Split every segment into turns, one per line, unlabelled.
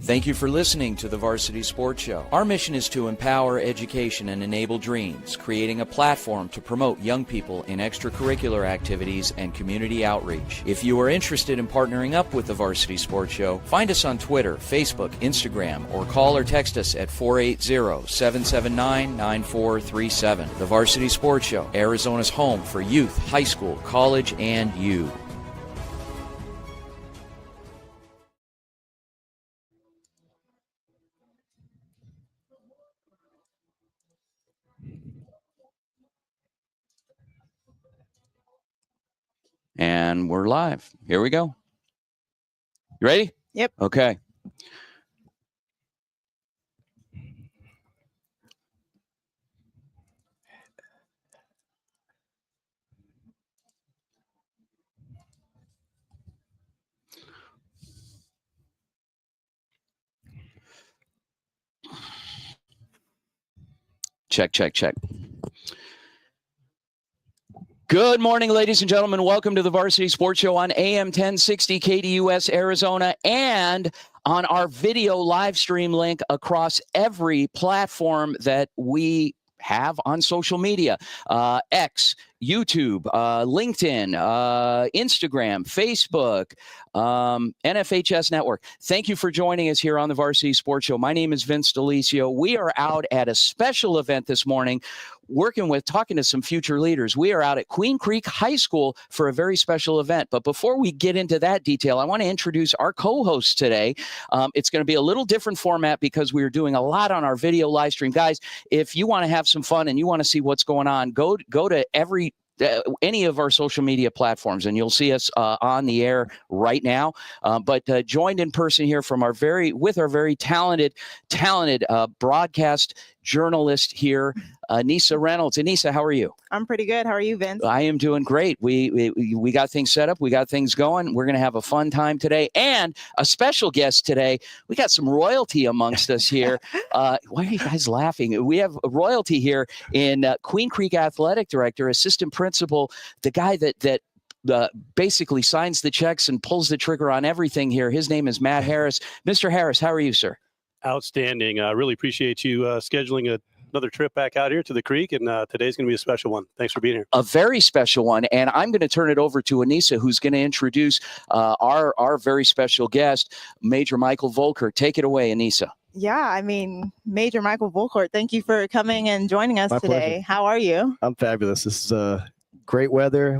Thank you for listening to the Varsity Sports Show. Our mission is to empower education and enable dreams, creating a platform to promote young people in extracurricular activities and community outreach. If you are interested in partnering up with the Varsity Sports Show, find us on Twitter, Facebook, Instagram, or call or text us at 480-779-9437. The Varsity Sports Show, Arizona's home for youth, high school, college, and you. And we're live. Here we go. You ready?
Yep.
Okay. Check, check, check. Good morning, ladies and gentlemen. Welcome to the Varsity Sports Show on AM 1060 KDUS Arizona and on our video live stream link across every platform that we have on social media. X, YouTube, LinkedIn, Instagram, Facebook, NFHS Network. Thank you for joining us here on the Varsity Sports Show. My name is Vince Delicio. We are out at a special event this morning talking to some future leaders. We are out at Queen Creek High School for a very special event. But before we get into that detail, I want to introduce our co-hosts today. It's going to be a little different format because we are doing a lot on our video live stream. Guys, if you want to have some fun and you want to see what's going on, go to any of our social media platforms, and you'll see us on the air right now. But joined in person here from our very talented broadcast journalist here, Anissa Reynolds. Anissa, how are you?
I'm pretty good. How are you, Vince?
I am doing great. We got things set up. We got things going. We're going to have a fun time today. And a special guest today. We got some royalty amongst us here. Why are you guys laughing? We have royalty here in Queen Creek Athletic Director, Assistant Principal, the guy that basically signs the checks and pulls the trigger on everything here. His name is Matt Harris. Mr. Harris, how are you, sir?
Outstanding. I really appreciate you scheduling another trip back out here to the creek, and today's going to be a special one. Thanks for being here.
A very special one, and I'm going to turn it over to Anissa, who's going to introduce our very special guest, Major Michael Volker. Take it away, Anissa.
Yeah, I mean, Major Michael Volker, thank you for coming and joining us today.
Pleasure.
How are you?
I'm fabulous. This is great weather.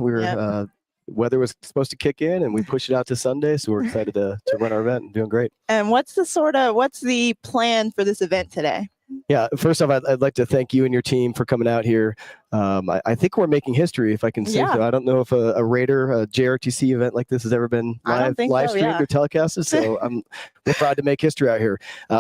Weather was supposed to kick in, and we pushed it out to Sunday, so we're excited to run our event and doing great.
And what's the plan for this event today?
Yeah, first off, I'd like to thank you and your team for coming out here. I think we're making history, if I can say so. I don't know if a Raider, a JROTC event like this has ever been live streamed or telecasted, so we're proud to make history out here.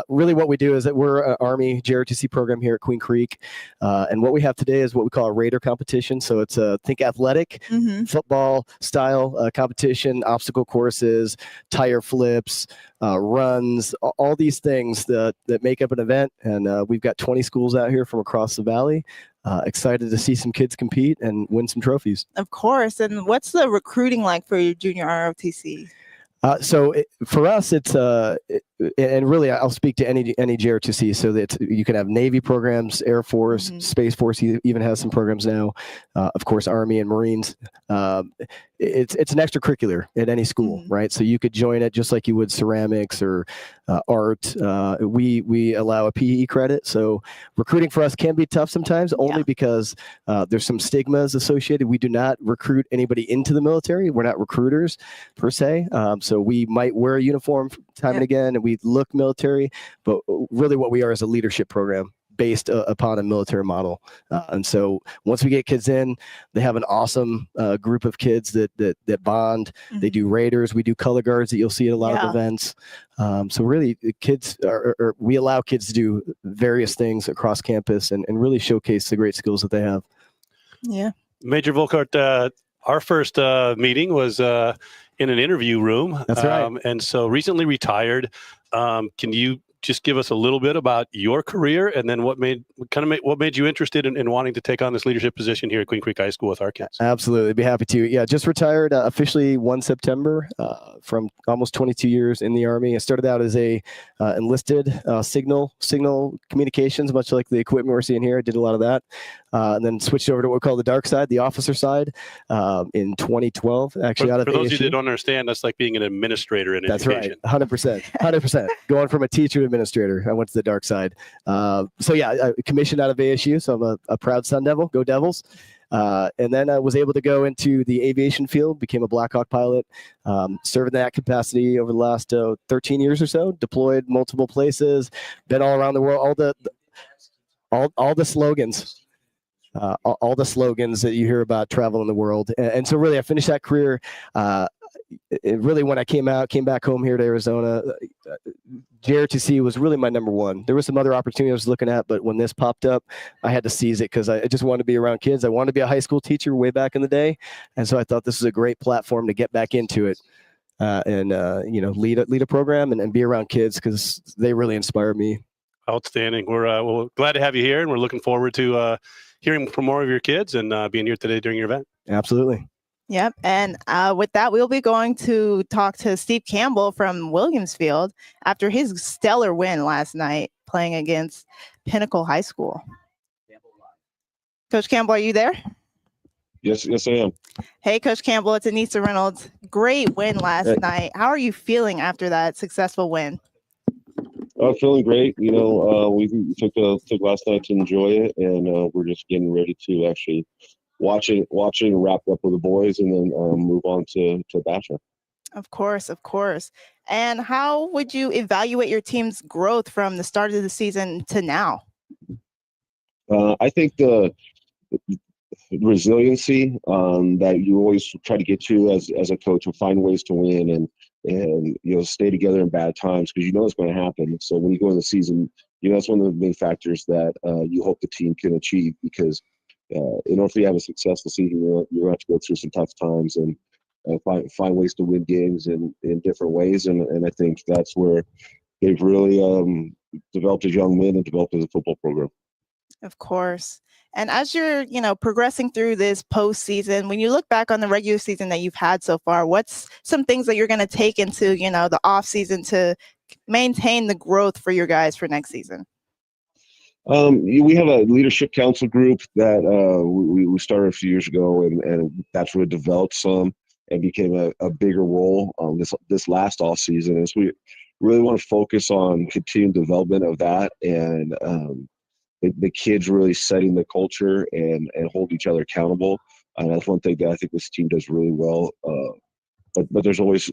Really what we do is that we're an Army JROTC program here at Queen Creek, and what we have today is what we call a Raider competition. So it's think athletic, football style competition, obstacle courses, tire flips, runs, all these things that make up an event. And we've got 20 schools out here from across the valley. Excited to see some kids compete and win some trophies.
Of course. And what's the recruiting like for your junior ROTC?
For us, it's and really I'll speak to any JROTC. So that you can have Navy programs, Air Force, Space Force even has some programs now. Of course, Army and Marines. It's an extracurricular at any school, right? So you could join it just like you would ceramics or art. We allow a PE credit. So recruiting for us can be tough sometimes, only because there's some stigmas associated. We do not recruit anybody into the military. We're not recruiters per se. So we might wear a uniform time and again, and we look military, but really what we are is a leadership program based upon a military model. And so once we get kids in, they have an awesome group of kids that bond. They do Raiders. We do color guards that you'll see at a lot of events. So really kids we allow kids to do various things across campus and really showcase the great skills that they have.
Yeah.
Major Volkart, our first meeting was in an interview room.
That's right.
And so recently retired. Can you just give us a little bit about your career and then what made you interested in wanting to take on this leadership position here at Queen Creek High School with our kids?
Absolutely. Be happy to. Yeah, just retired officially 1 September from almost 22 years in the Army. I started out as a enlisted signal communications, much like the equipment we're seeing here. I did a lot of that. And then switched over to what we call the dark side, the officer side, in 2012. Actually,
For those of you that don't understand, that's like being an administrator in education.
That's right, 100%. Going from a teacher to administrator, I went to the dark side. So yeah, I commissioned out of ASU, so I'm a proud Sun Devil. Go Devils! And then I was able to go into the aviation field, became a Black Hawk pilot, served in that capacity over the last 13 years or so, deployed multiple places, been all around the world, all the slogans. All the slogans that you hear about traveling the world. And so really I finished that career. Really when I came back home here to Arizona, JROTC was really my number one. There were some other opportunities I was looking at, but when this popped up, I had to seize it because I just wanted to be around kids. I wanted to be a high school teacher way back in the day. And so I thought this was a great platform to get back into it and lead a program and be around kids because they really inspire me.
Outstanding. We're glad to have you here, and we're looking forward to hearing from more of your kids and being here today during your event.
Absolutely.
Yep. And with that, we'll be going to talk to Steve Campbell from Williamsfield after his stellar win last night playing against Pinnacle High School. Coach Campbell, are you there?
Yes, I am.
Hey, Coach Campbell, it's Anissa Reynolds. Great win last night. How are you feeling after that successful win?
Feeling great. We took last night to enjoy it, and we're just getting ready to actually watch it and wrap up with the boys, and then move on to Basha.
Of course. And how would you evaluate your team's growth from the start of the season to now?
I think the resiliency that you always try to get to as a coach and find ways to win and stay together in bad times because it's going to happen. So when you go in the season, that's one of the main factors that you hope the team can achieve because in order for you to have a successful season, you're going to have to go through some tough times and find ways to win games in different ways. And I think that's where they've really developed as young men and developed as a football program. Of
course. And as you're, progressing through this postseason, when you look back on the regular season that you've had so far, what's some things that you're going to take into, the off season to maintain the growth for your guys for next season?
We have a leadership council group that we started a few years ago, and that's really developed some and became a bigger role this last off season. And so we really want to focus on continued development of that and the kids really setting the culture and hold each other accountable. And that's one thing that I think this team does really well. But there's always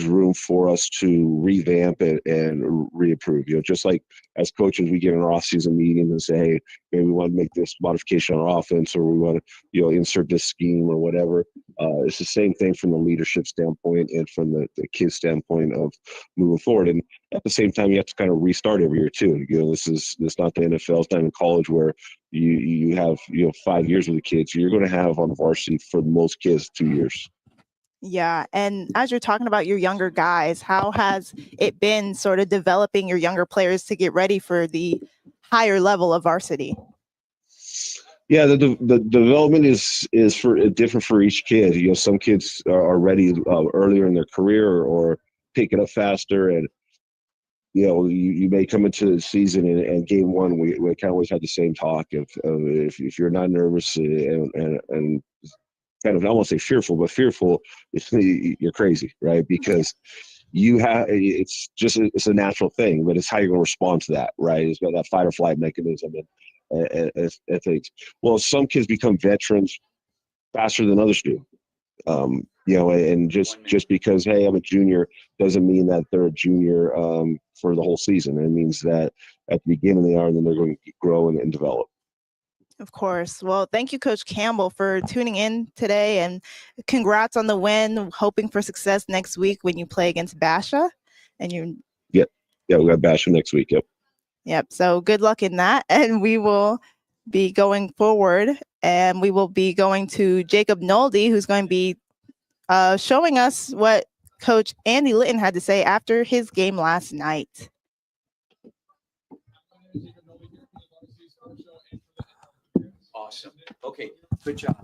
room for us to revamp it and reapprove. Just like as coaches, we get in our off-season meetings and say, hey, maybe we want to make this modification on our offense, or we want to, insert this scheme or whatever. It's the same thing from the leadership standpoint and from the kids' standpoint of moving forward. And at the same time, you have to kind of restart every year too. This not the NFL. It's not in college where you have 5 years with the kids. You're going to have on varsity for most kids 2 years.
Yeah. And as you're talking about your younger guys, how has it been sort of developing your younger players to get ready for the higher level of varsity?
Yeah, the development is different for each kid. Some kids are ready earlier in their career or pick it up faster. And, you may come into the season and game one, we kind of always had the same talk of if you're not nervous and kind of, I won't say fearful, but fearful, you're crazy, right? Because it's a natural thing, but it's how you're going to respond to that, right? It's got that fight or flight mechanism and things. Well, some kids become veterans faster than others do. And just because, hey, I'm a junior doesn't mean that they're a junior for the whole season. It means that at the beginning they are, and then they're going to grow and develop.
Of course. Well, thank you, Coach Campbell, for tuning in today, and congrats on the win. Hoping for success next week when you play against Basha. And
we got Basha next week.
Yep. So good luck in that, and we will be going forward, and we will be going to Jacob Nolde, who's going to be showing us what Coach Andy Litton had to say after his game last night.
Awesome. Okay, good job.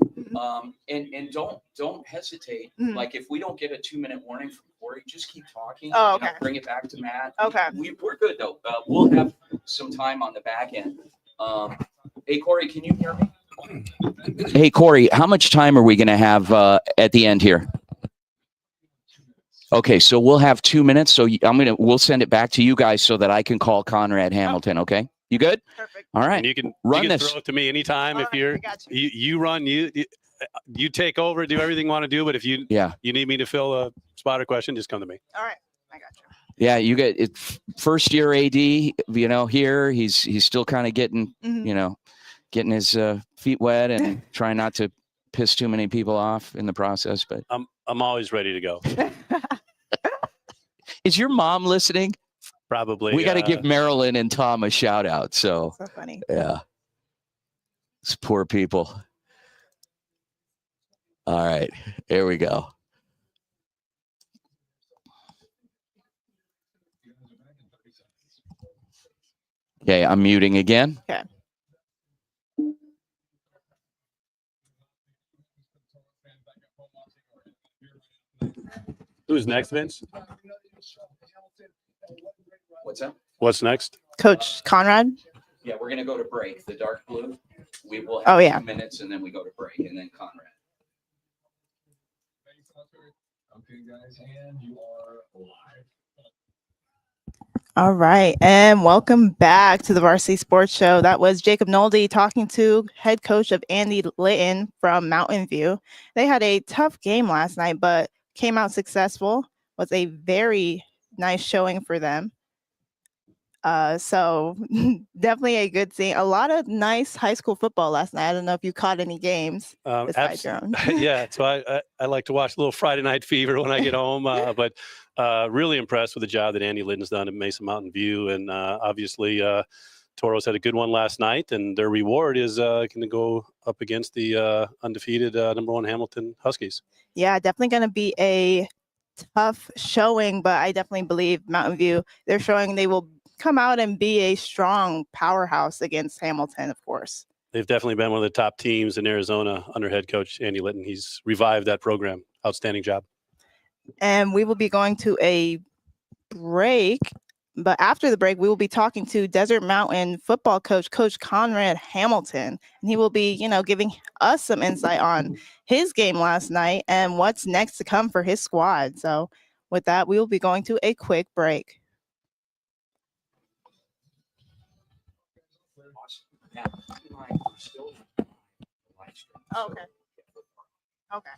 And don't hesitate. Like if we don't get a 2-minute warning from Corey, just keep talking.
Oh,
You know,
okay.
bring it back to Matt.
Okay.
We're good though. We'll have some time on the back end. Hey Corey, can you hear me? Hey Corey, how much time are we going to have at the end here? Okay, so we'll have 2 minutes. So we'll send it back to you guys so that I can call Conrad Hamilton. Okay, you good?
Perfect.
All right.
And you can
run this.
throw it to me anytime. If you're you run, you take over, do everything you want to do. But if you need me to fill a spot or question, just come to me.
All right, I got you.
Yeah, you get it. First year AD, you know, here he's still kind of getting, you know, getting his feet wet and trying not to piss too many people off in the process. But
I'm always ready to go.
Is your mom listening?
Probably.
We got to give Marilyn and Tom a shout out. So
funny.
Yeah, it's poor people. All right, here we go. Okay, I'm muting again.
Okay.
Who's next, Vince?
What's that?
What's next?
Coach Conrad.
Yeah, we're going to go to break. The dark blue. We will have 2 minutes and then we go to break and then Conrad.
Okay, guys, and you are live.
All right, and welcome back to the Varsity Sports Show. That was Jacob Nolde talking to head coach of Andy Litton from Mountain View. They had a tough game last night, but came out successful. Was a very nice showing for them. So definitely a good scene. A lot of nice high school football last night. I don't know if you caught any games besides your own.
Yeah, so I like to watch a little Friday Night Fever when I get home. But really impressed with the job that Andy Litton's done at Mesa Mountain View. And obviously, Toros had a good one last night. And their reward is going to go up against the undefeated #1 Hamilton Huskies.
Yeah, definitely going to be a tough showing. But I definitely believe Mountain View, they're showing they will come out and be a strong powerhouse against Hamilton, of course.
They've definitely been one of the top teams in Arizona under head coach Andy Litton. He's revived that program. Outstanding job.
And we will be going to a break, but after the break, we will be talking to Desert Mountain football coach, Coach Conrad Hamilton, and he will be, you know, giving us some insight on his game last night and what's next to come for his squad. So with that, we will be going to a quick break. Oh, okay. Okay.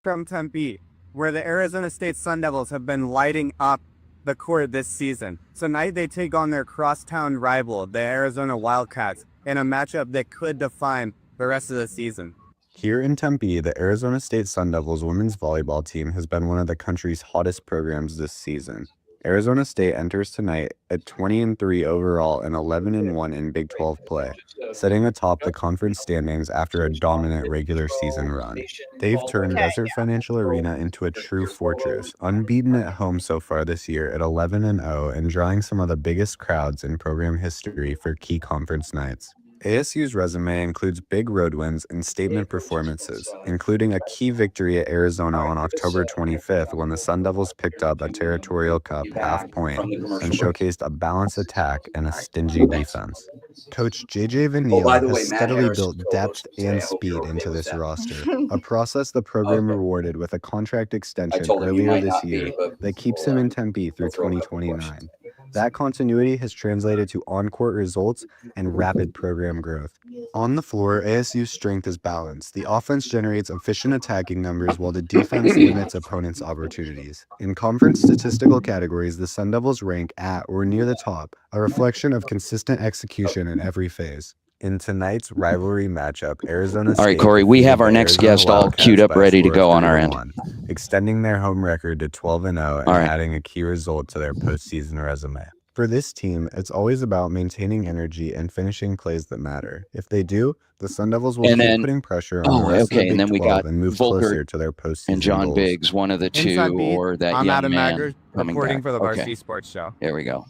From Tempe, where the Arizona State Sun Devils have been lighting up the court this season. Tonight they take on their crosstown rival, the Arizona Wildcats, in a matchup that could define the rest of the season.
Here in Tempe, the Arizona State Sun Devils women's volleyball team has been one of the country's hottest programs this season. Arizona State enters tonight at 20-3 overall and 11-1 in Big 12 play, sitting atop the conference standings after a dominant regular season run. They've turned Desert Financial Arena into a true fortress, unbeaten at home so far this year at 11-0 and drawing some of the biggest crowds in program history for key conference nights. ASU's resume includes big road wins and statement performances, including a key victory at Arizona on October 25th when the Sun Devils picked up a Territorial Cup half point and showcased a balanced attack and a stingy defense. Coach JJ Vanille has steadily built depth and speed into this roster, a process the program rewarded with a contract extension earlier this year that keeps him in Tempe through 2029. That continuity has translated to on-court results and rapid program growth. On the floor, ASU's strength is balance. The offense generates efficient attacking numbers while the defense limits opponents' opportunities. In conference statistical categories, the Sun Devils rank at or near the top, a reflection of consistent execution in every phase. In tonight's rivalry matchup, Arizona State.
All right, Corey, we have
defeated
our
the
next
Arizona
guest all
Wildcats
queued up,
by a
ready to
score of
go on our
3-1, extending their home record to 12-0 and
All right.
adding a key result to their postseason resume. For this team, it's always about maintaining energy and finishing plays that matter. If they do, the Sun Devils will
And
keep
then-
putting pressure on the rest of the
okay, and
Big
then we
12
got
and move
Volker
closer to their postseason
and John
goals.
Biggs, one of the two,
Inside beat,
or that
I'm
young
Adam
man
Maggard,
coming
reporting
back.
for the
Okay,
Varsity Sports Show.
there we go. All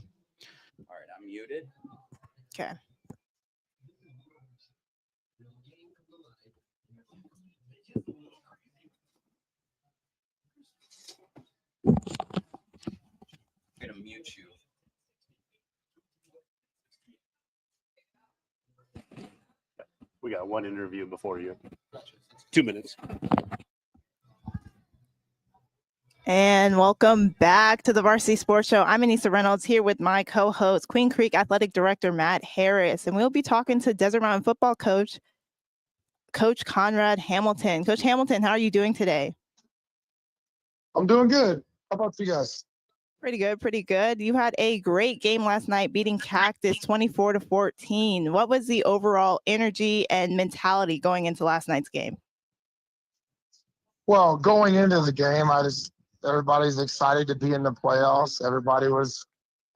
right, I'm muted.
Okay.
I'm gonna mute you.
We got one interview before you. 2 minutes.
And welcome back to the Varsity Sports Show. I'm Anissa Reynolds here with my co-host, Queen Creek Athletic Director Matt Harris, and we'll be talking to Desert Mountain football coach, Coach Conrad Hamilton. Coach Hamilton, how are you doing today?
I'm doing good. How about you guys?
Pretty good, pretty good. You had a great game last night, beating Cactus 24-14. What was the overall energy and mentality going into last night's game?
Well, going into the game, everybody's excited to be in the playoffs. Everybody was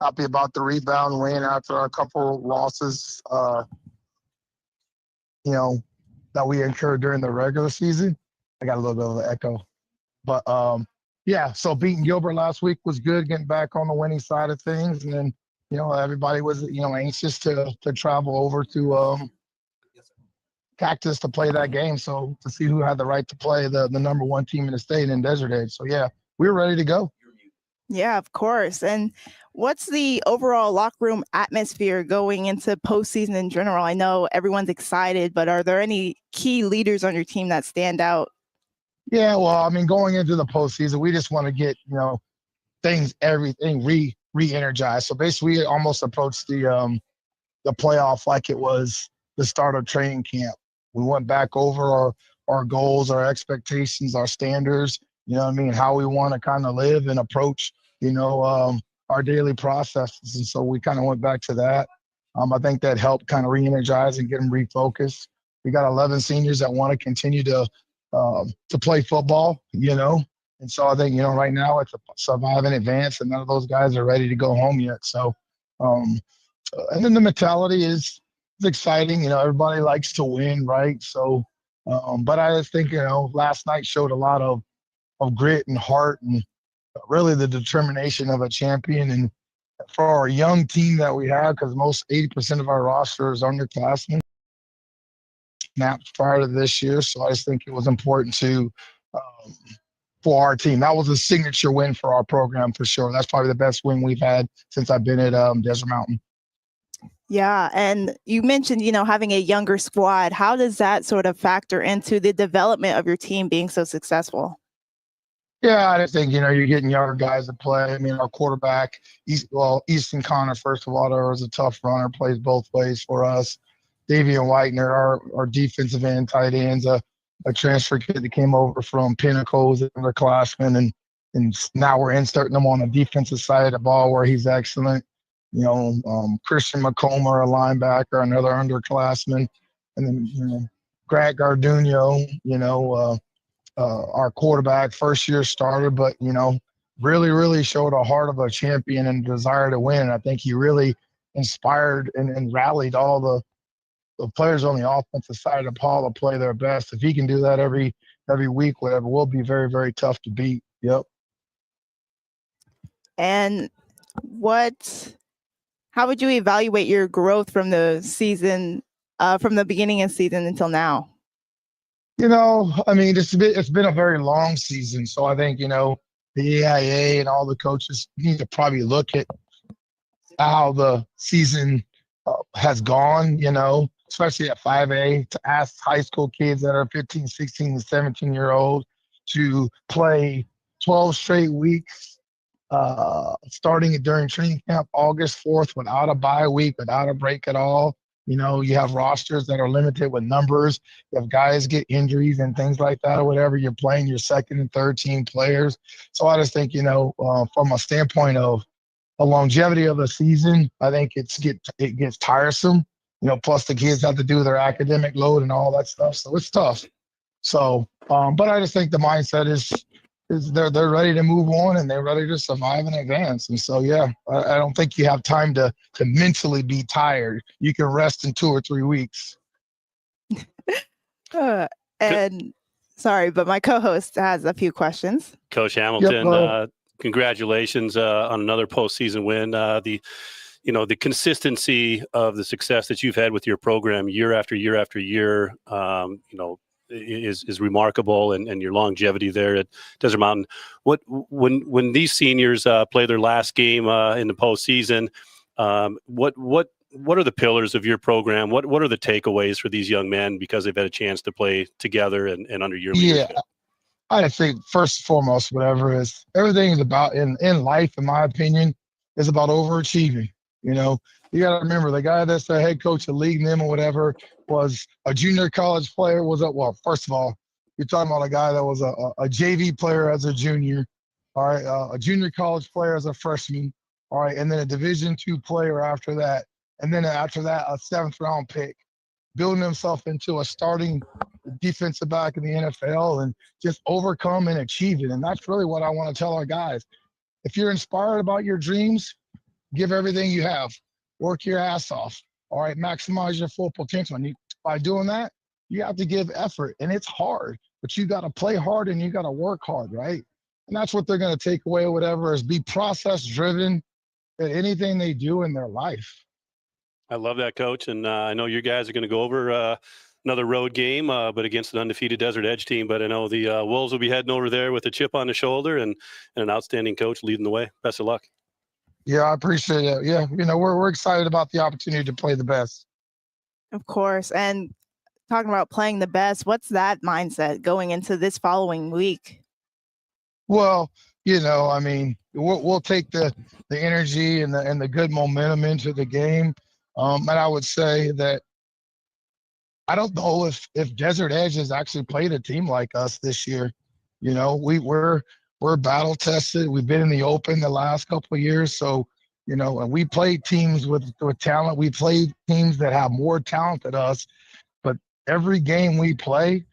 happy about the rebound win after a couple losses, that we incurred during the regular season. I got a little bit of an echo, but yeah. So beating Gilbert last week was good, getting back on the winning side of things, and then everybody was anxious to travel over to Cactus to play that game. So to see who had the right to play the number one team in the state in Desert Edge. So yeah, we were ready to go.
Yeah, of course. And what's the overall locker room atmosphere going into postseason in general? I know everyone's excited, but are there any key leaders on your team that stand out?
Yeah, well, I mean, going into the postseason, we just want to get everything re-energized. So basically, we almost approached the playoff like it was the start of training camp. We went back over our goals, our expectations, our standards. How we want to kind of live and approach our daily processes. And so we kind of went back to that. I think that helped kind of re-energize and get them refocused. We got 11 seniors that want to continue to play football, And so I think, right now it's a survive and advance, and none of those guys are ready to go home yet. So, and then the mentality is exciting. Everybody likes to win, right? So, but I just think, last night showed a lot of grit and heart and really the determination of a champion. And for our young team that we have, because most 80% of our roster is underclassmen, snaps prior to this year. So I just think it was important for our team. That was a signature win for our program for sure. That's probably the best win we've had since I've been at Desert Mountain.
Yeah, and you mentioned, having a younger squad. How does that sort of factor into the development of your team being so successful?
Yeah, I just think, you're getting younger guys to play. I mean, our quarterback, Easton Connor, first of all, was a tough runner, plays both ways for us. Davian Whitener, our defensive end, tight ends, a transfer kid that came over from Pinnacle, was an underclassman, and now we're inserting him on the defensive side of the ball where he's excellent. Christian McComber, a linebacker, another underclassman, and then Grant Garduno, our quarterback, first-year starter, but really, really showed a heart of a champion and desire to win. I think he really inspired and rallied all the players on the offensive side of the ball to play their best. If he can do that every week, whatever, we'll be very, very tough to beat. Yep.
And how would you evaluate your growth from the season, from the beginning of season until now?
I mean, it's been a very long season. So I think, the AIA and all the coaches need to probably look at how the season has gone, especially at 5A, to ask high school kids that are 15, 16, and 17-year-olds to play 12 straight weeks starting it during training camp August 4th without a bye week, without a break at all. You know, you have rosters that are limited with numbers. You have guys get injuries and things like that or whatever. You're playing your second and third team players. So I just think, from a standpoint of the longevity of a season, I think it gets tiresome. Plus the kids have to do their academic load and all that stuff. So it's tough. So, but I just think the mindset is they're ready to move on and they're ready to survive and advance. And so, yeah, I don't think you have time to mentally be tired. You can rest in 2 or 3 weeks.
And sorry, but my co-host has a few questions.
Coach Hamilton,
Yep,
congratulations on another postseason win. The consistency of the success that you've had with your program year after year after year, is remarkable, and your longevity there at Desert Mountain. When these seniors play their last game in the postseason, what are the pillars of your program? What are the takeaways for these young men because they've had a chance to play together and under your leadership?
Yeah, I think first and foremost, whatever is everything is about in life, in my opinion, is about overachieving. You got to remember the guy that's the head coach of leading them or whatever was a junior college player. First of all, you're talking about a guy that was a JV player as a junior, all right, a junior college player as a freshman, all right, and then a Division II player after that, and then after that a 7th round pick, building himself into a starting defensive back in the NFL and just overcome and achieve it. And that's really what I want to tell our guys. If you're inspired about your dreams, give everything you have, work your ass off, all right, maximize your full potential. And by doing that, you have to give effort, and it's hard, but you got to play hard and you got to work hard, right? And that's what they're going to take away, whatever, is be process driven at anything they do in their life.
I love that, Coach, and I know you guys are going to go over another road game, but against an undefeated Desert Edge team. But I know the Wolves will be heading over there with a chip on the shoulder and an outstanding coach leading the way. Best of luck.
Yeah, I appreciate it. Yeah, we're excited about the opportunity to play the best.
Of course. And talking about playing the best, what's that mindset going into this following week?
Well, we'll take the energy and the good momentum into the game. And I would say that I don't know if Desert Edge has actually played a team like us this year. We're battle tested. We've been in the open the last couple of years. So, and we played teams with talent. We played teams that have more talent than us. But every game we play,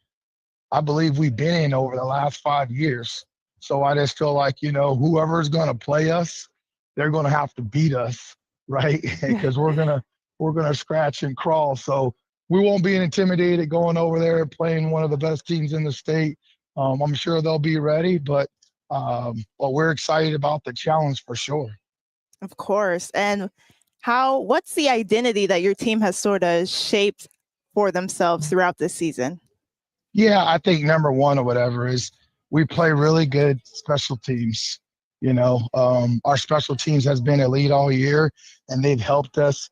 I believe we've been in over the last 5 years. So I just feel like, whoever's going to play us, they're going to have to beat us, right? Because we're going to scratch and crawl. So we won't be intimidated going over there and playing one of the best teams in the state. I'm sure they'll be ready, but we're excited about the challenge for sure.
Of course. And what's the identity that your team has sort of shaped for themselves throughout this season?
Yeah, I think number one or whatever is we play really good special teams. Our special teams has been elite all year, and they've helped us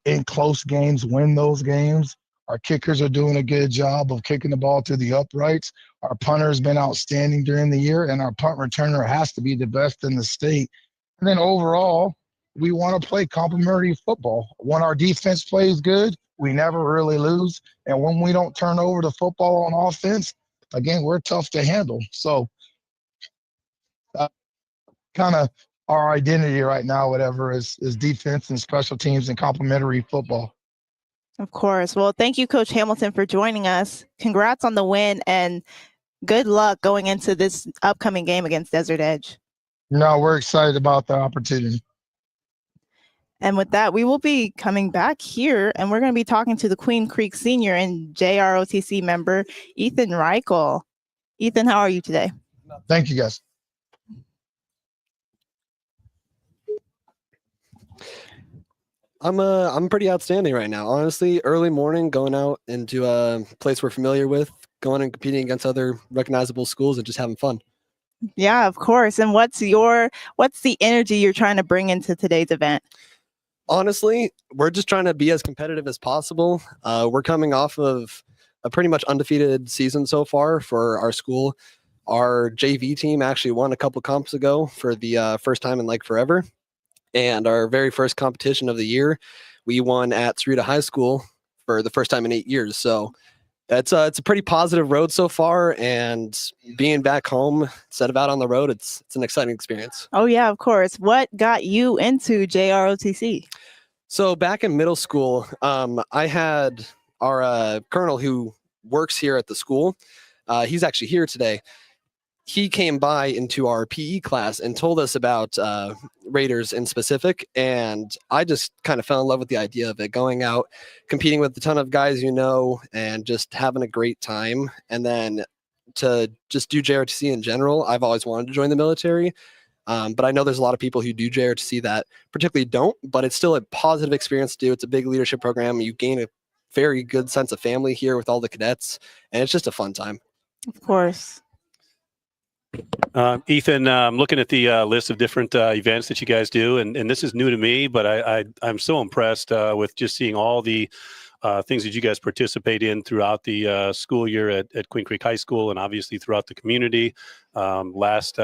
in close games win those games. Our kickers are doing a good job of kicking the ball to the uprights. Our punter has been outstanding during the year, and our punt returner has to be the best in the state. And then overall, we want to play complementary football. When our defense plays good, we never really lose. And when we don't turn over the football on offense, again, we're tough to handle. So kind of our identity right now, whatever, is defense and special teams and complementary football.
Of course. Well, thank you, Coach Hamilton, for joining us. Congrats on the win and good luck going into this upcoming game against Desert Edge.
No, we're excited about the opportunity.
And with that, we will be coming back here and we're going to be talking to the Queen Creek Senior and JROTC member, Ethan Reichel. Ethan, how are you today?
Thank you, guys.
I'm pretty outstanding right now. Honestly, early morning, going out into a place we're familiar with, going and competing against other recognizable schools and just having fun.
Yeah, of course. And what's the energy you're trying to bring into today's event?
Honestly, we're just trying to be as competitive as possible. We're coming off of a pretty much undefeated season so far for our school. Our JV team actually won a couple comps ago for the first time in like forever. And our very first competition of the year, we won at Cerrito High School for the first time in 8 years. So it's a pretty positive road so far. And being back home instead of out on the road, it's an exciting experience.
Oh yeah, of course. What got you into JROTC?
So back in middle school, I had our colonel who works here at the school. He's actually here today. He came by into our PE class and told us about Raiders in specific. And I just kind of fell in love with the idea of it, going out, competing with a ton of guys, and just having a great time. And then to just do JRTC in general, I've always wanted to join the military. But I know there's a lot of people who do JRTC that particularly don't, but it's still a positive experience to do. It's a big leadership program. You gain a very good sense of family here with all the cadets, and it's just a fun time.
Of course.
Ethan, I'm looking at the list of different events that you guys do, and this is new to me, but I'm so impressed with just seeing all the things that you guys participate in throughout the school year at Queen Creek High School, and obviously throughout the community. Last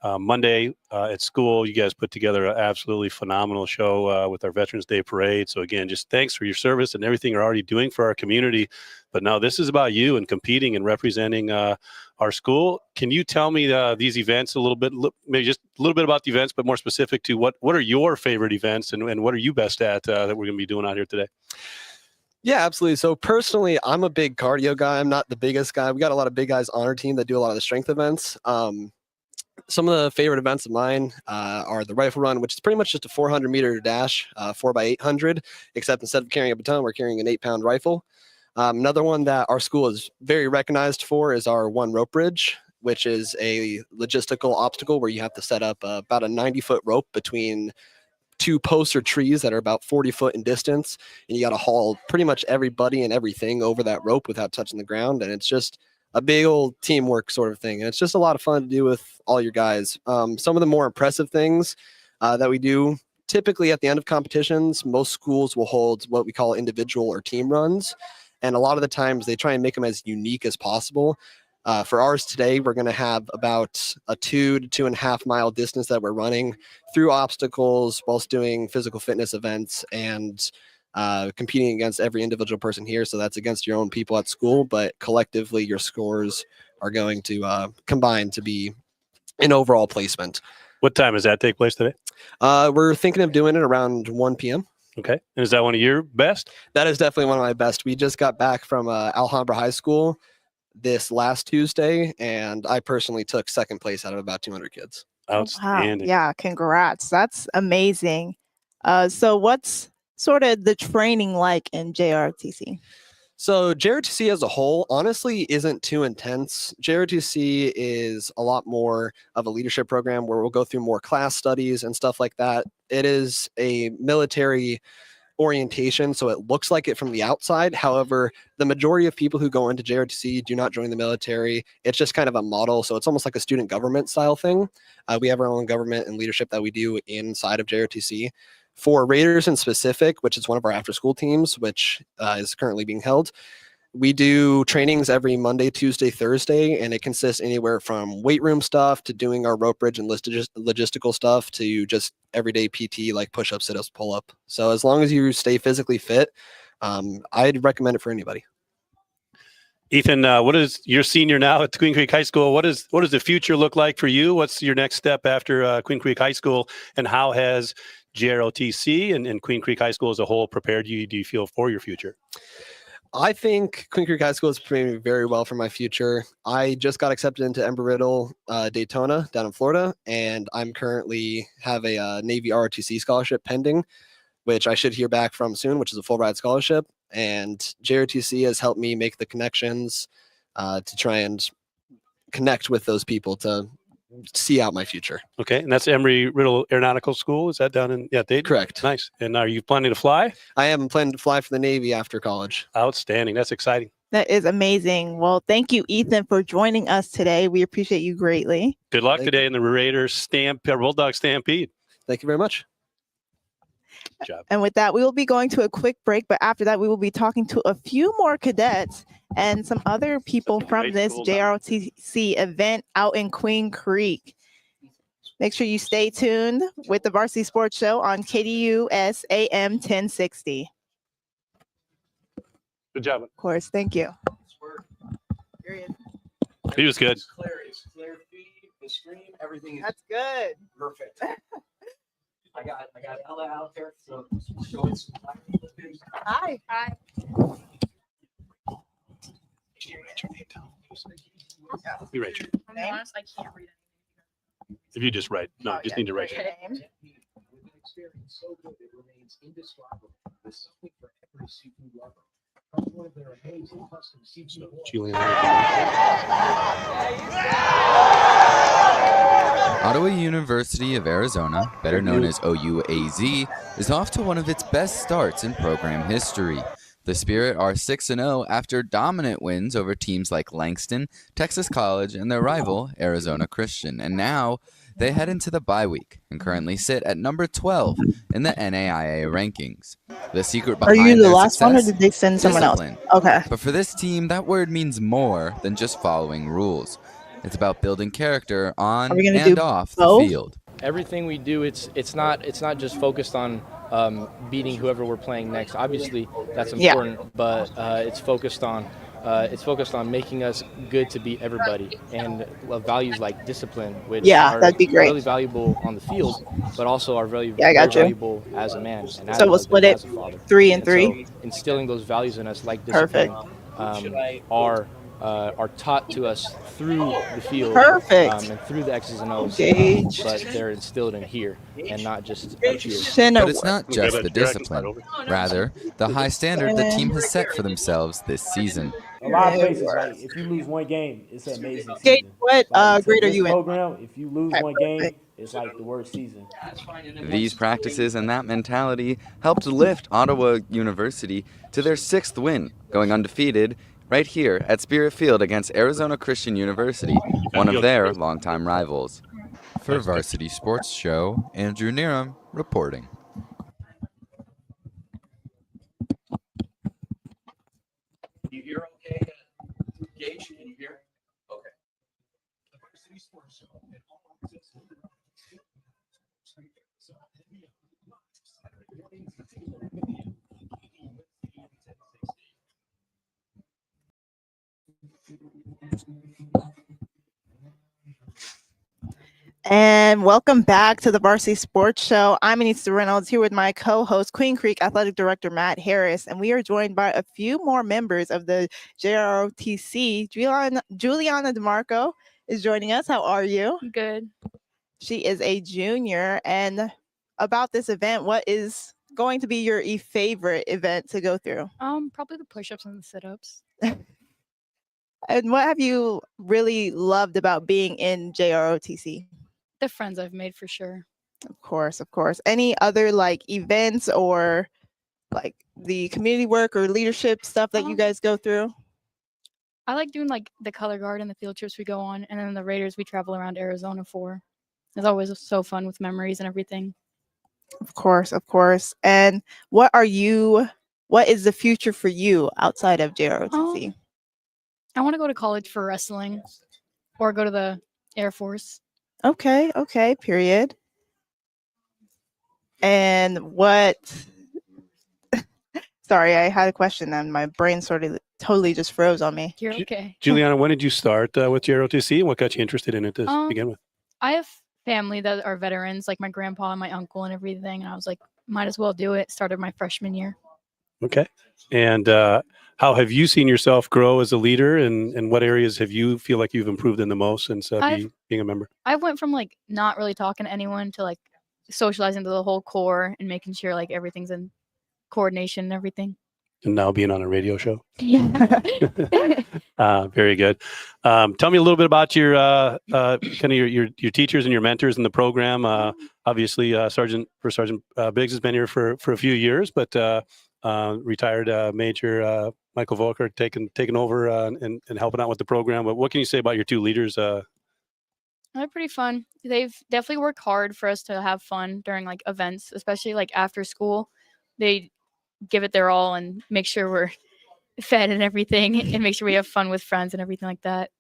Monday at school, you guys put together an absolutely phenomenal show with our Veterans Day Parade. So again, just thanks for your service and everything you're already doing for our community. But now this is about you and competing and representing our school. Can you tell me these events a little bit, maybe just a little bit about the events, but more specific to what are your favorite events and what are you best at that we're going to be doing out here today?
Yeah, absolutely. So personally, I'm a big cardio guy. I'm not the biggest guy. We got a lot of big guys on our team that do a lot of the strength events. Some of the favorite events of mine are the rifle run, which is pretty much just a 400-meter dash, 4x800, except instead of carrying a baton, we're carrying an 8-pound rifle. Another one that our school is very recognized for is our one rope bridge, which is a logistical obstacle where you have to set up about a 90-foot rope between two posts or trees that are about 40 foot in distance, and you got to haul pretty much everybody and everything over that rope without touching the ground, and it's just a big old teamwork sort of thing. And it's just a lot of fun to do with all your guys. Some of the more impressive things that we do, typically at the end of competitions, most schools will hold what we call individual or team runs. And a lot of the times they try and make them as unique as possible. For ours today, we're going to have about a 2 to 2.5 mile distance that we're running through obstacles whilst doing physical fitness events and competing against every individual person here. So that's against your own people at school, but collectively your scores are going to combine to be an overall placement.
What time does that take place today?
We're thinking of doing it around 1 p.m.
Okay. And is that one of your best?
That is definitely one of my best. We just got back from Alhambra High School this last Tuesday, and I personally took second place out of about 200 kids.
Outstanding.
Wow. Yeah, congrats. That's amazing. So what's sort of the training like in JRTC?
So JRTC as a whole, honestly, isn't too intense. JRTC is a lot more of a leadership program where we'll go through more class studies and stuff like that. It is a military orientation, so it looks like it from the outside. However, the majority of people who go into JRTC do not join the military. It's just kind of a model, so it's almost like a student government style thing. We have our own government and leadership that we do inside of JRTC. For Raiders in specific, which is one of our after-school teams, which is currently being held, we do trainings every Monday, Tuesday, Thursday, and it consists anywhere from weight room stuff to doing our rope bridge and logistical stuff to just everyday PT like push-up, sit-ups, pull-up. So as long as you stay physically fit, I'd recommend it for anybody.
Ethan, what is your senior now at Queen Creek High School? What does the future look like for you? What's your next step after Queen Creek High School, and how has JROTC and Queen Creek High School as a whole prepared you, do you feel, for your future?
I think Queen Creek High School is preparing me very well for my future. I just got accepted into Embry-Riddle Daytona down in Florida, and I'm currently have a Navy ROTC scholarship pending, which I should hear back from soon, which is a full ride scholarship. And JROTC has helped me make the connections to try and connect with those people to see out my future.
Okay, and that's Embry-Riddle Aeronautical School. Is that down in Dayton?
Correct.
Nice. And are you planning to fly?
I am planning to fly for the Navy after college.
Outstanding. That's exciting.
That is amazing. Well, thank you, Ethan, for joining us today. We appreciate you greatly.
Good luck today in the Raiders Bulldog Stampede.
Thank you very much.
Good job.
And with that, we will be going to a quick break, but after that, we will be talking to a few more cadets and some other people from this JROTC event out in Queen Creek. Make sure you stay tuned with the Varsity Sports Show on KDUS AM 1060.
Good job.
Of course, thank you.
He was good.
It's clear feed, the stream, everything is
That's good.
perfect. I got Ella out there, so showing some clarity.
Hi. Hi.
You write your,
I'm honest, I can't read it.
if you just write, no, just need to write your name.
With an experience so good, it remains indescribable. There's something for every seafood lover. From one of their amazing custom seafood
Julian.
Ottawa University of Arizona, better known as OUAZ, is off to one of its best starts in program history. The Spirit are 6-0 after dominant wins over teams like Langston, Texas College, and their rival, Arizona Christian. And now they head into the bye week and currently sit at number 12 in the NAIA rankings. The secret behind
Are you the
their
last one, or
success?
did they send someone else?
Discipline.
Okay.
But for this team, that word means more than just following rules. It's about building character on
Are we gonna
and
do
off
both?
the field.
Everything we do, it's not just focused on beating whoever we're playing next. Obviously, that's important, but it's focused on making us good to beat everybody, and values like discipline, which are
that'd be great.
really valuable on the field, but also are very,
I got
very
you.
valuable as a man. And as
So
a
we'll
husband,
split it
as a father.
3 and
And
3.
so instilling those values in us, like discipline, are taught to us through the field,
Perfect.
and through the X's and O's, but they're instilled in here and not just up here.
But it's not just the discipline, rather the high standard the team has set for themselves this season.
A lot of places, like if you lose one game, it's an amazing
Gage,
season.
what
Like,
grade are
this
you in?
program, if you lose one game,
perfect.
it's like the worst season.
These practices and that mentality helped lift Ottawa University to their 6th win, going undefeated right here at Spirit Field against Arizona Christian University, one of their longtime rivals. For Varsity Sports Show, Andrew Neeram reporting.
Can you hear okay? Gage, can you hear? Okay. The Varsity Sports Show.
And welcome back to the Varsity Sports Show. I'm Anissa Reynolds here with my co-host, Queen Creek Athletic Director Matt Harris, and we are joined by a few more members of the JROTC. Juliana DeMarco is joining us. How are you?
Good.
She is a junior. And about this event, what is going to be your favorite event to go through?
Probably the push-ups and the sit-ups.
And what have you really loved about being in JROTC?
The friends I've made, for sure.
Of course, of course. Any other like events or like the community work or leadership stuff that you guys go through?
I like doing like the color guard and the field trips we go on, and then the Raiders we travel around Arizona for. It's always so fun with memories and everything.
Of course, of course. And what is the future for you outside of JROTC?
I want to go to college for wrestling or go to the Air Force.
Okay, period. And what sorry, I had a question and my brain totally just froze on me.
You're okay.
Juliana, when did you start with JROTC, and what got you interested in it to begin with?
I have family that are veterans, like my grandpa and my uncle and everything, and I was like, might as well do it. Started my freshman year.
Okay. And how have you seen yourself grow as a leader, and what areas have you feel like you've improved in the most since being a member?
I went from like not really talking to anyone to like socializing to the whole core and making sure like everything's in coordination and everything.
And now being on a radio show.
Yeah.
Very good. Tell me a little bit about your kind of your teachers and your mentors in the program. Obviously, Sergeant Biggs has been here for a few years, but retired Major Michael Volker taking over and helping out with the program. But what can you say about your two leaders?
They're pretty fun. They've definitely worked hard for us to have fun during like events, especially like after school. They give it their all and make sure we're fed and everything and make sure we have fun with friends and everything like that.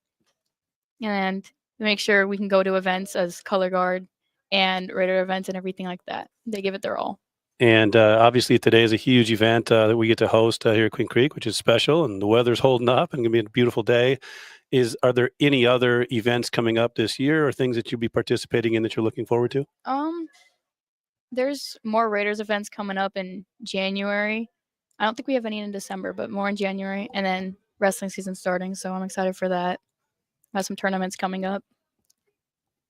And make sure we can go to events as color guard and Raider events and everything like that. They give it their all.
And obviously today is a huge event that we get to host here at Queen Creek, which is special, and the weather's holding up and going to be a beautiful day. Are there any other events coming up this year or things that you'll be participating in that you're looking forward to?
There's more Raiders events coming up in January. I don't think we have any in December, but more in January, and then wrestling season starting. So I'm excited for that. I have some tournaments coming up.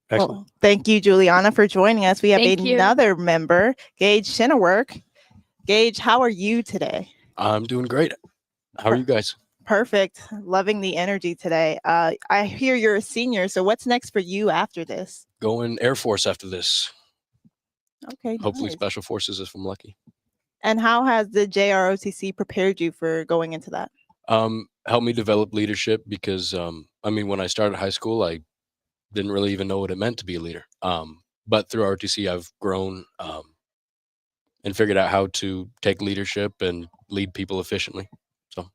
Excellent.
Well, thank you, Juliana, for joining us. We have
Thank you.
another member, Gage Shinnerwork. Gage, how are you today?
I'm doing great. How are you guys?
Perfect. Loving the energy today. I hear you're a senior, so what's next for you after this?
Going Air Force after this.
Okay.
Hopefully
nice.
Special Forces if I'm lucky.
And how has the JROTC prepared you for going into that?
Helped me develop leadership because I mean, when I started high school, I didn't really even know what it meant to be a leader. But through ROTC, I've grown and figured out how to take leadership and lead people efficiently. So,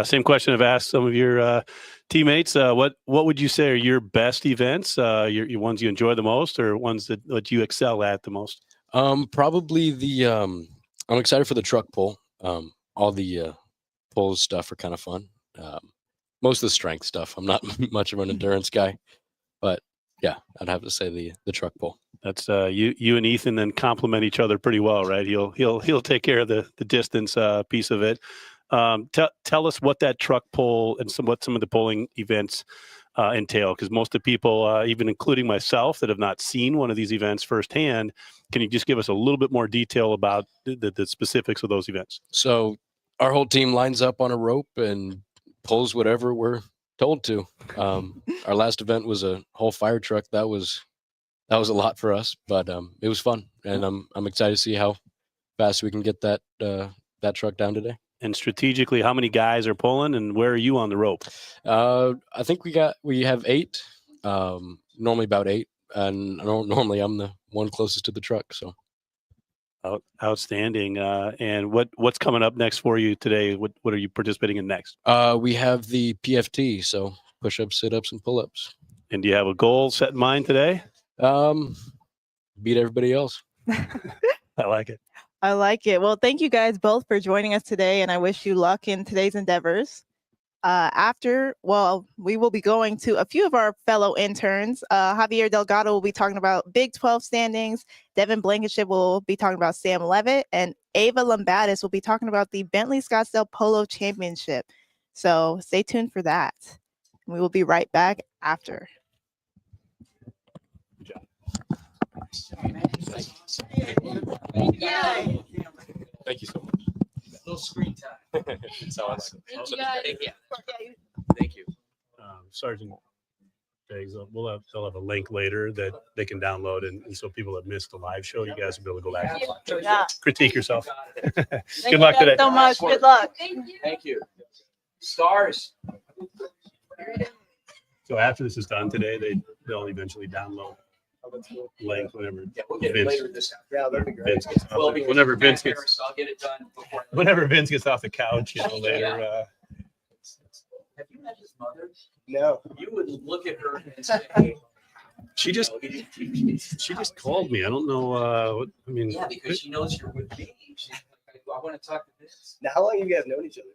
same question I've asked some of your teammates. What would you say are your best events? Your ones you enjoy the most, or ones that you excel at the most?
probably the I'm excited for the truck pull. All the pulls stuff are kind of fun. Most of the strength stuff. I'm not much of an endurance guy, but yeah, I'd have to say the truck pull.
That's you and Ethan then complement each other pretty well, right? He'll take care of the distance piece of it. Tell us what that truck pull and what some of the pulling events entail, because most of the people, even including myself, that have not seen one of these events firsthand, can you just give us a little bit more detail about the specifics of those events?
So our whole team lines up on a rope and pulls whatever we're told to. Our last event was a whole fire truck. That was a lot for us, but it was fun, and I'm excited to see how fast we can get that truck down today.
And strategically, how many guys are pulling, and where are you on the rope?
I think we have 8, normally about 8, and normally I'm the one closest to the truck. So
outstanding. And what's coming up next for you today? What are you participating in next?
We have the PFT, so push-ups, sit-ups, and pull-ups.
And do you have a goal set in mind today?
Beat everybody else.
I like it.
I like it. Well, thank you guys both for joining us today, and I wish you luck in today's endeavors. We will be going to a few of our fellow interns. Javier Delgado will be talking about Big 12 standings. Devin Blankenship will be talking about Sam Levitt, and Ava Lombatis will be talking about the Bentley Scottsdale Polo Championship. So stay tuned for that. We will be right back after.
Thank you so much.
A little screen time.
That's how I like it.
Thank you.
Sergeant Biggs, they'll have a link later that they can download, and so people that missed the live show, you guys will be able to go back and critique yourself. Good luck today.
Thank you guys so much. Good luck.
Thank you. Stars.
So after this is done today, they'll eventually download link whenever.
Yeah, we'll get it later this afternoon.
Yeah, that'd be great. Whenever Vince gets,
I'll get it done before.
whenever Vince gets off the couch, later.
Have you met his mother?
No.
You would look at her and say,
She just called me. I don't know. I mean,
yeah, because she knows you're with me. She's like, I want to talk to Vince.
Now, how long have you guys known each other?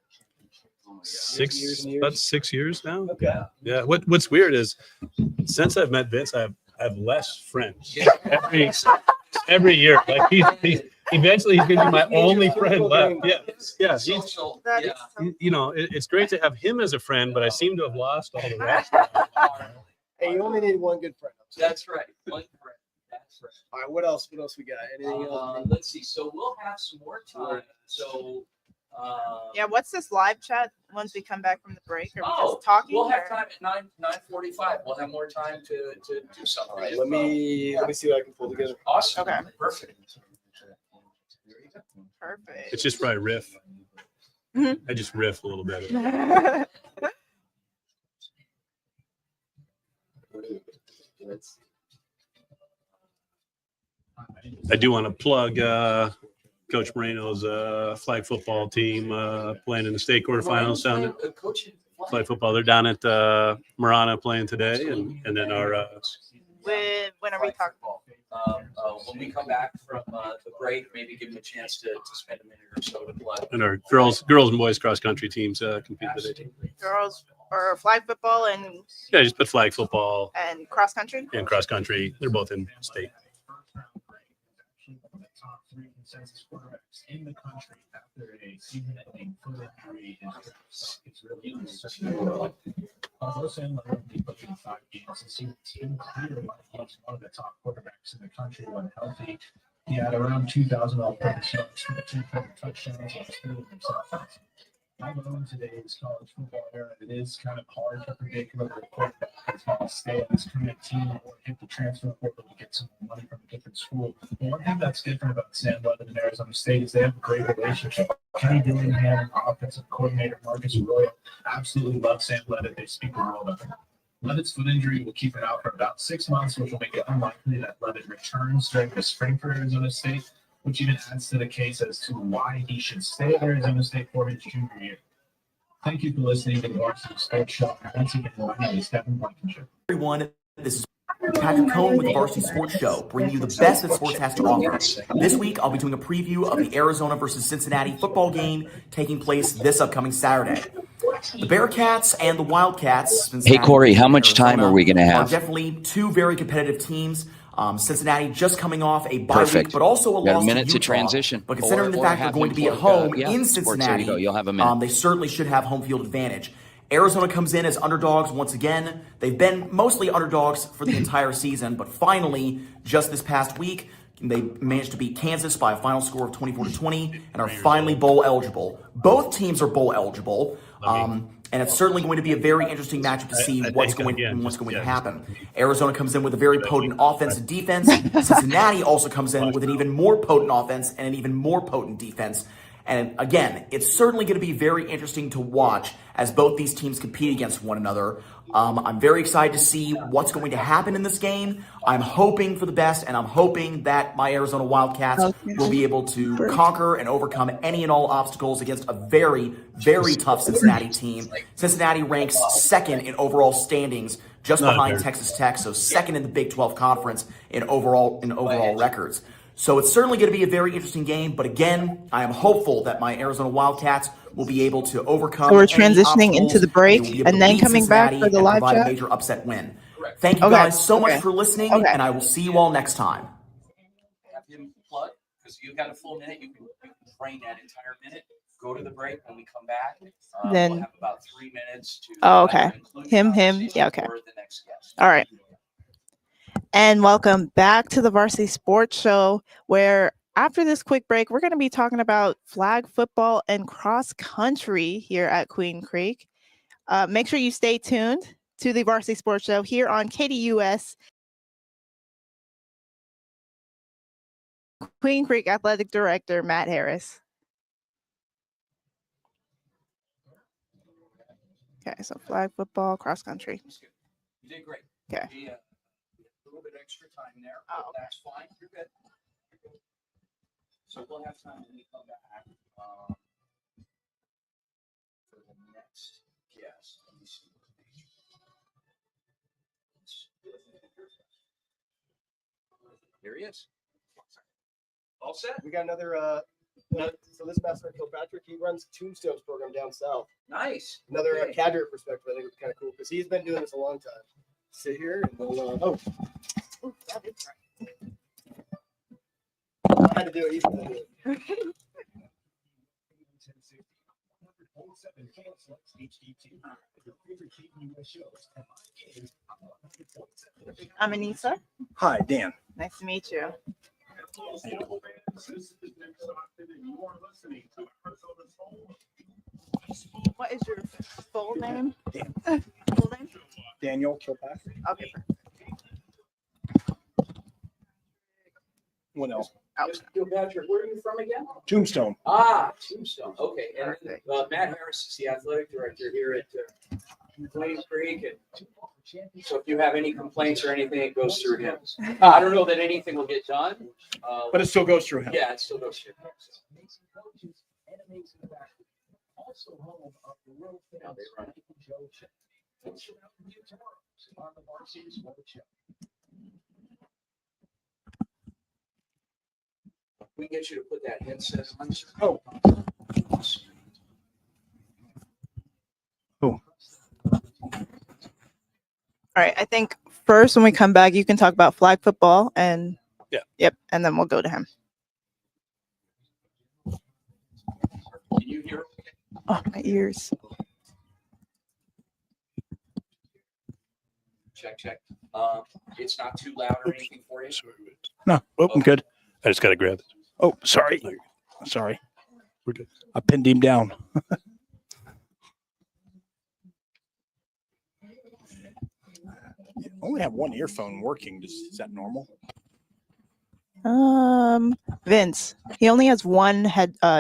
about 6 years now.
Okay.
Yeah. What's weird is since I've met Vince, I have less friends every year. Like he's eventually he's gonna be my only friend left. Yeah. It's great to have him as a friend, but I seem to have lost all the rest.
Hey, you only need one good friend.
That's right. One friend. That's right.
All right. What else? What else we got? Anything else?
Let's see. So we'll have some more time. So.
What's this live chat once we come back from the break? Are we just talking?
We'll have time at 9:45. We'll have more time to do something.
All right, let me see what I can pull together.
Awesome.
Okay.
Perfect.
Perfect.
It's just where I riff.
Mm-hmm.
I just riff a little bit. I do want to plug Coach Moreno's flag football team playing in the state quarterfinals down at flag football. They're down at Marana playing today, and then our
When are we talking?
When we come back from the break, maybe give them a chance to spend a minute or so to play.
and our girls and boys cross country teams compete today.
Girls or flag football and
Yeah, just put flag football
cross country.
and cross country. They're both in state.
Top 3 consensus quarterbacks in the country after a season-ending foot injury. It's really interesting. Los Angeles will be putting 5 games this season. It's been clear that he's one of the top quarterbacks in the country when healthy. He had around 2,000 all-purpose yards, 15 touchdowns, and expanded himself. I'm in today's college football era. It is kind of hard to predict whether a quarterback is going to stay on this current team or hit the transfer portal to get some money from a different school. But one thing that's different about Sam Levitt and Arizona State is they have a great relationship. Kenny Dillingham and offensive coordinator Marcus Arroyo absolutely love Sam Levitt. They speak the world of him. Levitt's foot injury will keep him out for about 6 months, which will make it unlikely that Levitt returns during the spring for Arizona State, which even adds to the case as to why he should stay at Arizona State for his junior year. Thank you for listening to the Varsity Sports Show. Once again, my name is Kevin Blankenship.
Everyone, this is Patrick Cohn with the Varsity Sports Show, bringing you the best that sports has to offer. This week, I'll be doing a preview of the Arizona versus Cincinnati football game taking place this upcoming Saturday. The Bearcats and the Wildcats.
Hey, Corey, how much time are we going to have?
Are definitely two very competitive teams. Cincinnati just coming off a bye
Perfect.
week, but also a loss
a minute
to
to
Utah.
transition.
But considering the
Or
fact they're
have
going
him
to be at
plug,
home
yeah,
in
sports, there
Cincinnati,
you go. You'll have a minute.
they certainly should have home field advantage. Arizona comes in as underdogs once again. They've been mostly underdogs for the entire season, but finally, just this past week, they managed to beat Kansas by a final score of 24-20 and are finally bowl eligible. Both teams are bowl eligible. And it's certainly going to be a very interesting matchup to see what's going to happen. Arizona comes in with a very potent offense and defense. Cincinnati also comes in with an even more potent offense and an even more potent defense. And again, it's certainly going to be very interesting to watch as both these teams compete against one another. I'm very excited to see what's going to happen in this game. I'm hoping for the best, and I'm hoping that my Arizona Wildcats will be able to conquer and overcome any and all obstacles against a very, very tough Cincinnati team. Cincinnati ranks second in overall standings, just behind Texas Tech, so second in the Big 12 Conference in overall records. So it's certainly going to be a very interesting game, but again, I am hopeful that my Arizona Wildcats will be able to overcome.
So we're transitioning into the break and then coming back for the live chat.
A major upset win. Thank you guys so much for listening, and I will see you all next time.
Have him plug because you got a full minute. You can train that entire minute. Go to the break when we come back.
Then
we'll have about 3 minutes to.
Oh, okay. Him. Yeah, okay. All right. And welcome back to the Varsity Sports Show, where after this quick break, we're going to be talking about flag football and cross country here at Queen Creek. Make sure you stay tuned to the Varsity Sports Show here on KDUS. Queen Creek Athletic Director Matt Harris. Okay, so flag football, cross country.
You did great.
Okay.
A little bit extra time there.
Oh, okay.
That's fine. You're good. So we'll have time when we come back for the next guest. Let me see. Here he is. All set.
We got another. So this Master Kilpatrick, he runs Tombstone's program down south.
Nice.
Another cadre perspective, I think it's kind of cool because he's been doing this a long time. Sit here and we'll.
That is right.
I had to do it. He's gonna do it.
I'm Anissa.
Hi, Dan.
Nice to meet you. What is your full name?
Dan.
Full name?
Daniel Kilpatrick.
Okay.
What else?
Patrick, where are you from again?
Tombstone.
Tombstone. Okay. And Matt Harris is the athletic director here at Queen Creek. And So if you have any complaints or anything, it goes through him. I don't know that anything will get done.
But it still goes through him.
Yeah, it still goes through him.
Also home of the world famous Joe Show. Thanks for having me tomorrow on the Varsity Sports Show.
We can get you to put that headset on.
Oh.
All right. I think first when we come back, you can talk about flag football and
Yep,
and then we'll go to him.
Can you hear?
Oh, my ears.
Check. It's not too loud or anything for you.
No, I'm good.
I just got to grab it.
Oh, sorry. Sorry. We're good. I pinned him down. I only have one earphone working. Is that normal?
Vince, he only has one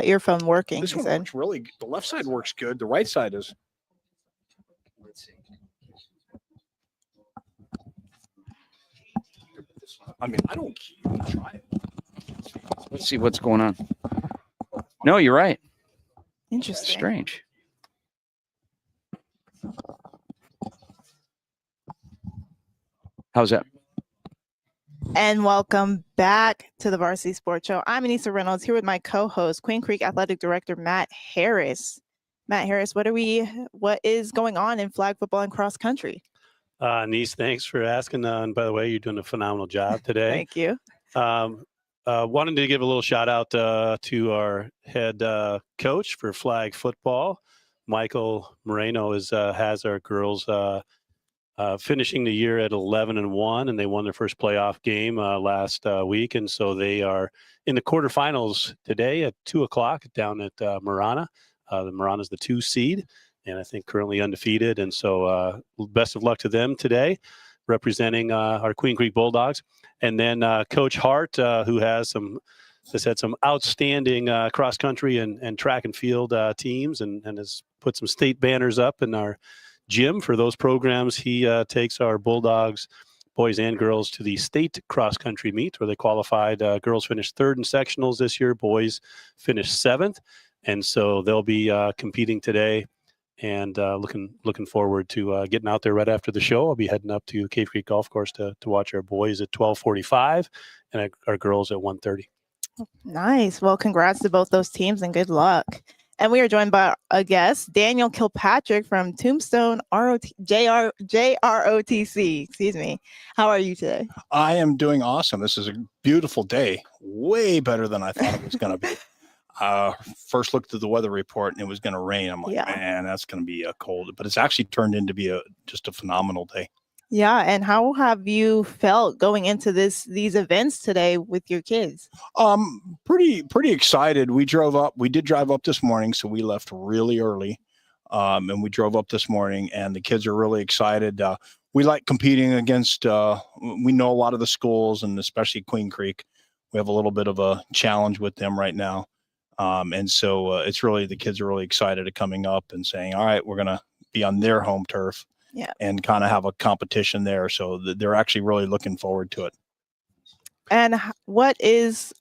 earphone working.
This one works really. The left side works good. The right side is.
Let's see.
I mean, I don't try it.
Let's see what's going on. No, you're right.
Interesting.
Strange. How's that?
And welcome back to the Varsity Sports Show. I'm Anissa Reynolds here with my co-host, Queen Creek Athletic Director Matt Harris. Matt Harris, what is going on in flag football and cross country?
Niece, thanks for asking. And by the way, you're doing a phenomenal job today.
Thank you.
Wanted to give a little shout out to our head coach for flag football. Michael Moreno has our girls finishing the year at 11-1, and they won their first playoff game last week, and so they are in the quarterfinals today at 2:00 down at Marana. The Marana's the 2 seed, and I think currently undefeated. And so best of luck to them today, representing our Queen Creek Bulldogs. And then Coach Hart, who has had some outstanding cross country and track and field teams, and has put some state banners up in our gym for those programs. He takes our Bulldogs, boys and girls, to the state cross country meet where they qualified. Girls finished 3rd in sectionals this year. Boys finished 7th. And so they'll be competing today, and looking forward to getting out there right after the show. I'll be heading up to Cave Creek Golf Course to watch our boys at 12:45 and our girls at 1:30.
Nice. Well, congrats to both those teams and good luck. And we are joined by a guest, Daniel Kilpatrick from Tombstone JROTC. Excuse me. How are you today?
I am doing awesome. This is a beautiful day. Way better than I thought it was going to be. First looked at the weather report and it was going to rain. I'm like, man, that's going to be a cold. But it's actually turned into be just a phenomenal day.
Yeah. And how have you felt going into these events today with your kids?
Pretty excited. We did drive up this morning, so we left really early. And we drove up this morning, and the kids are really excited. We like competing against, we know a lot of the schools, and especially Queen Creek. We have a little bit of a challenge with them right now. And so it's really, the kids are really excited at coming up and saying, all right, we're going to be on their home turf.
Yeah.
And kind of have a competition there. So they're actually really looking forward to it.
And what is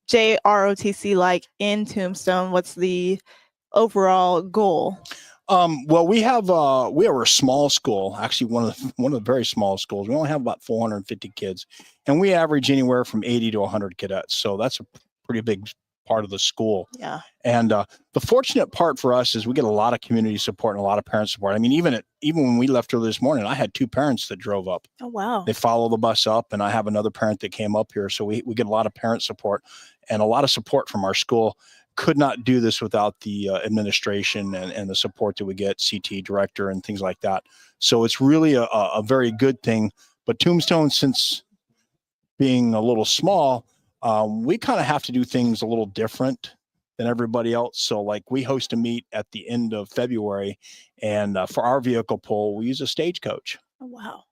JROTC like in Tombstone? What's the overall goal?
Well, we are a small school, actually one of the very small schools. We only have about 450 kids, and we average anywhere from 80 to 100 cadets. So that's a pretty big part of the school.
Yeah.
And the fortunate part for us is we get a lot of community support and a lot of parent support. I mean, even when we left early this morning, I had 2 parents that drove up.
Oh, wow.
They follow the bus up, and I have another parent that came up here. So we get a lot of parent support and a lot of support from our school. Could not do this without the administration and the support that we get, CT director and things like that. So it's really a very good thing. But Tombstone, since being a little small, we kind of have to do things a little different than everybody else. So like we host a meet at the end of February, and for our vehicle pool, we use a stagecoach.
Oh, wow.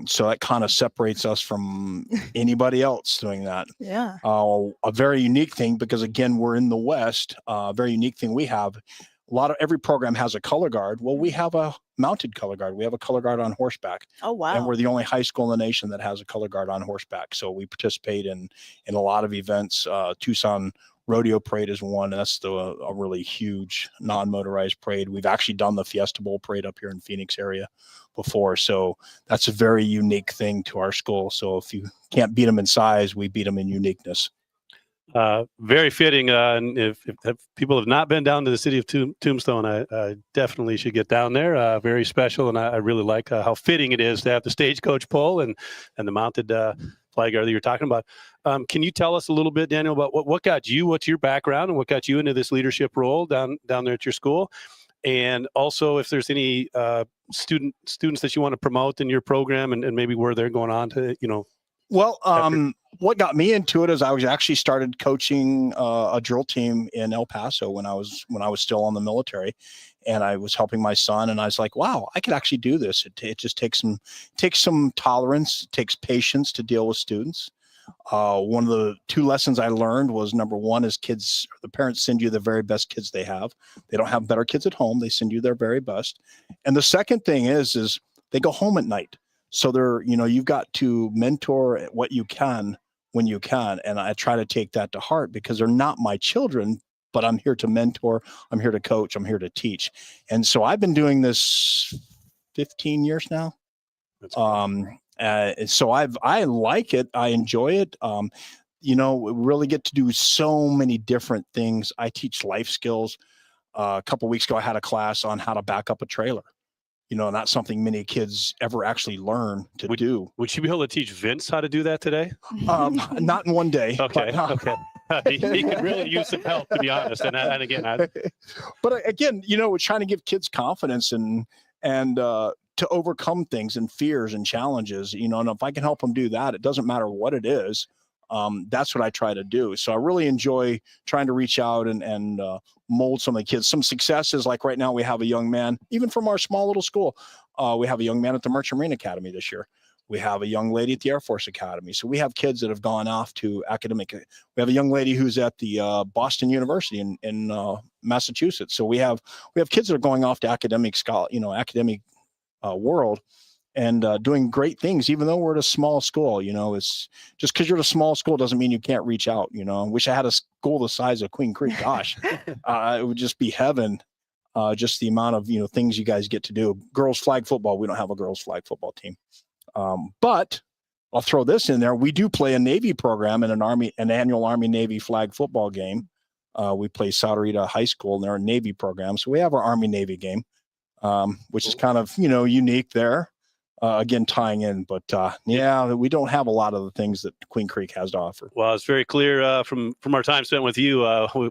So that kind of separates us from anybody else doing that.
Yeah.
A very unique thing, because again, we're in the West, a very unique thing we have. Every program has a color guard. Well, we have a mounted color guard. We have a color guard on horseback.
Oh, wow.
And we're the only high school in the nation that has a color guard on horseback. So we participate in a lot of events. Tucson Rodeo Parade is one. That's a really huge non-motorized parade. We've actually done the Fiesta Bowl parade up here in Phoenix area before. So that's a very unique thing to our school. So if you can't beat them in size, we beat them in uniqueness.
Very fitting. And if people have not been down to the city of Tombstone, I definitely should get down there. Very special, and I really like how fitting it is to have the stagecoach pole and the mounted flag guard that you're talking about. Can you tell us a little bit, Daniel, about what got you? What's your background, and what got you into this leadership role down there at your school? And also, if there's any students that you want to promote in your program, and maybe where they're going on to,
Well, what got me into it is I was actually started coaching a drill team in El Paso when I was still on the military, and I was helping my son, and I was like, wow, I could actually do this. It just takes some tolerance, it takes patience to deal with students. One of the 2 lessons I learned was, number one is the parents send you the very best kids they have. They don't have better kids at home. They send you their very best. And the second thing is they go home at night. So you've got to mentor what you can when you can. And I try to take that to heart because they're not my children, but I'm here to mentor. I'm here to coach. I'm here to teach. And so I've been doing this 15 years now. So I like it. I enjoy it. We really get to do so many different things. I teach life skills. A couple of weeks ago, I had a class on how to back up a trailer. Not something many kids ever actually learn to do.
Would you be able to teach Vince how to do that today?
Not in one day.
Okay. Okay. He could really use some help, to be honest. And again,
but again, we're trying to give kids confidence and to overcome things and fears and challenges. And if I can help them do that, it doesn't matter what it is. That's what I try to do. So I really enjoy trying to reach out and mold some of the kids. Some successes, like right now we have a young man, even from our small little school, we have a young man at the Merchant Marine Academy this year. We have a young lady at the Air Force Academy. So we have kids that have gone off to academic. We have a young lady who's at the Boston University in Massachusetts. So we have kids that are going off to academic world and doing great things, even though we're at a small school. It's just because you're at a small school doesn't mean you can't reach out. I wish I had a school the size of Queen Creek. Gosh, it would just be heaven. Just the amount of things you guys get to do. Girls flag football, we don't have a girls flag football team, but I'll throw this in there. We do play a Navy program in an annual Army Navy flag football game. We play Sauterita High School, and they're a Navy program, so we have our Army Navy game, which is kind of unique there. Again, tying in, but we don't have a lot of the things that Queen Creek has to offer.
Well, it's very clear from our time spent with you,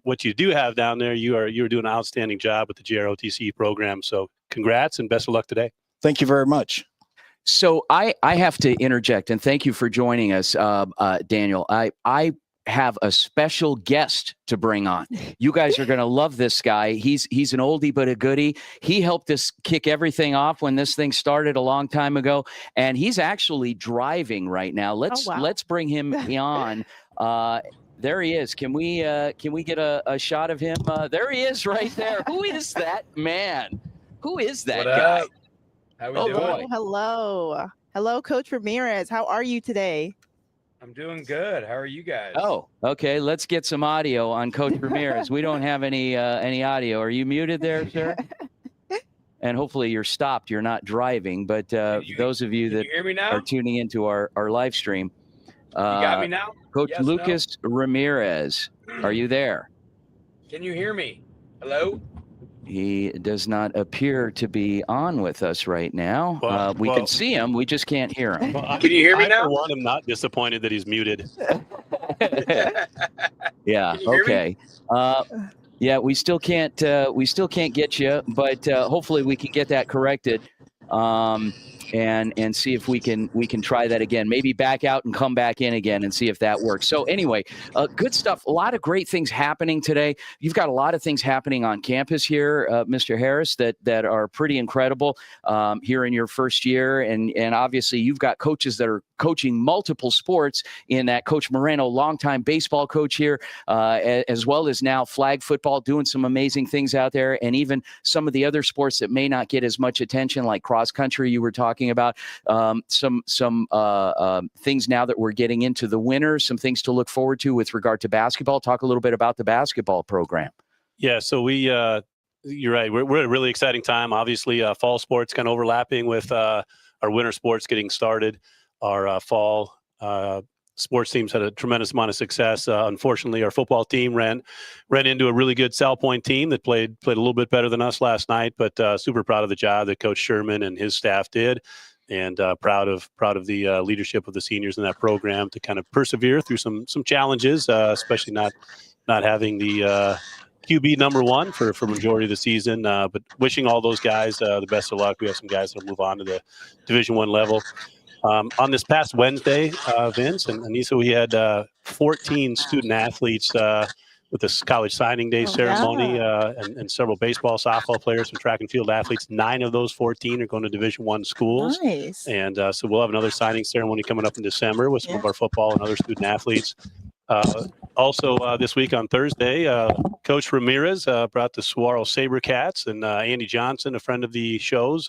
what you do have down there. You're doing an outstanding job with the JROTC program. So congrats and best of luck today.
Thank you very much.
So I have to interject, and thank you for joining us, Daniel. I have a special guest to bring on. You guys are going to love this guy. He's an oldie but a goodie. He helped us kick everything off when this thing started a long time ago, and he's actually driving right now. Let's bring him on. There he is. Can we get a shot of him? There he is right there. Who is that man? Who is that guy?
How we doing?
Hello, Coach Ramirez. How are you today?
I'm doing good. How are you guys?
Oh, okay. Let's get some audio on Coach Ramirez. We don't have any audio. Are you muted there, sir? And hopefully you're stopped. You're not driving. But those of you that are tuning into our live stream,
you got me now?
Coach Lucas Ramirez, are you there?
Can you hear me? Hello?
He does not appear to be on with us right now. We can see him. We just can't hear him.
Can you hear me now?
I'm not disappointed that he's muted.
Yeah. Okay. Yeah, we still can't get you, but hopefully we can get that corrected. and see if we can try that again. Maybe back out and come back in again and see if that works. So anyway, good stuff. A lot of great things happening today. You've got a lot of things happening on campus here, Mr. Harris, that are pretty incredible here in your first year, and obviously you've got coaches that are coaching multiple sports in that. Coach Moreno, longtime baseball coach here, as well as now flag football, doing some amazing things out there, and even some of the other sports that may not get as much attention, like cross country you were talking about. Some things now that we're getting into the winter, some things to look forward to with regard to basketball. Talk a little bit about the basketball program.
Yeah, so you're right. We're at a really exciting time. Obviously, fall sports kind of overlapping with our winter sports getting started. Our fall sports teams had a tremendous amount of success. Unfortunately, our football team ran into a really good South Point team that played a little bit better than us last night. But super proud of the job that Coach Sherman and his staff did, and proud of the leadership of the seniors in that program to kind of persevere through some challenges, especially not having the QB number one for majority of the season. But wishing all those guys the best of luck. We have some guys that'll move on to the Division I level. On this past Wednesday, Vince and Anissa, we had 14 student athletes with this college signing day ceremony, and several baseball, softball players, some track and field athletes. 9 of those 14 are going to Division I schools.
Nice.
And so we'll have another signing ceremony coming up in December with some of our football and other student athletes. Also, this week on Thursday, Coach Ramirez brought the Saguaro SaberCats, and Andy Johnson, a friend of the show's,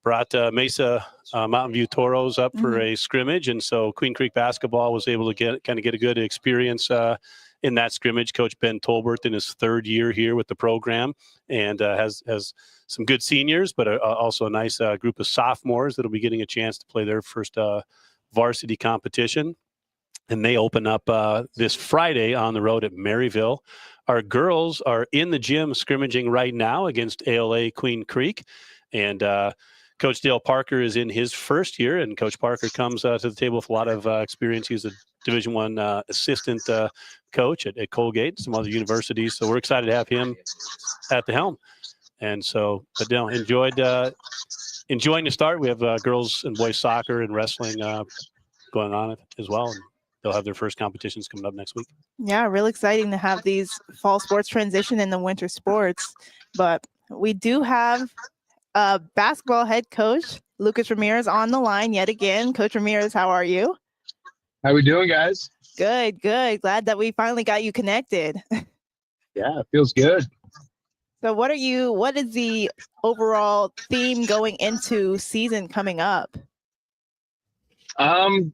brought Mesa Mountain View Toros up for a scrimmage. And so Queen Creek basketball was able to get a good experience in that scrimmage. Coach Ben Tolbert in his 3rd year here with the program, and has some good seniors, but also a nice group of sophomores that'll be getting a chance to play their first varsity competition. And they open up this Friday on the road at Maryville. Our girls are in the gym scrimmaging right now against ALA Queen Creek. And Coach Dale Parker is in his 1st year, and Coach Parker comes to the table with a lot of experience. He's a Division I assistant coach at Colgate and some other universities. So we're excited to have him at the helm. And so, but enjoying the start. We have girls and boys soccer and wrestling going on as well. And they'll have their first competitions coming up next week.
Yeah, real exciting to have these fall sports transition in the winter sports. But we do have basketball head coach Lucas Ramirez on the line yet again. Coach Ramirez, how are you?
How we doing, guys?
Good. Glad that we finally got you connected.
Yeah, it feels good.
So what is the overall theme going into season coming up?
With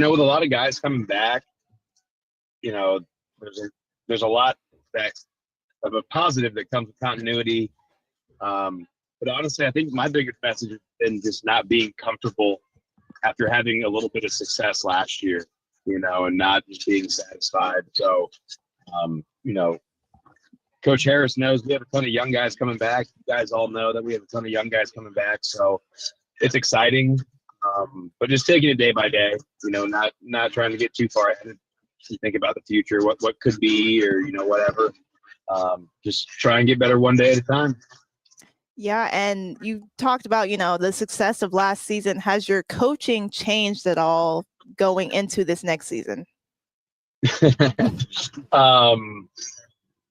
a lot of guys coming back, there's a lot of a positive that comes with continuity. But honestly, I think my biggest message has been just not being comfortable after having a little bit of success last year, and not just being satisfied. So, Coach Harris knows we have a ton of young guys coming back. You guys all know that we have a ton of young guys coming back. So it's exciting, but just taking it day by day, not trying to get too far ahead and think about the future, what could be, or, whatever. Just try and get better one day at a time.
Yeah, and you talked about, the success of last season. Has your coaching changed at all going into this next season?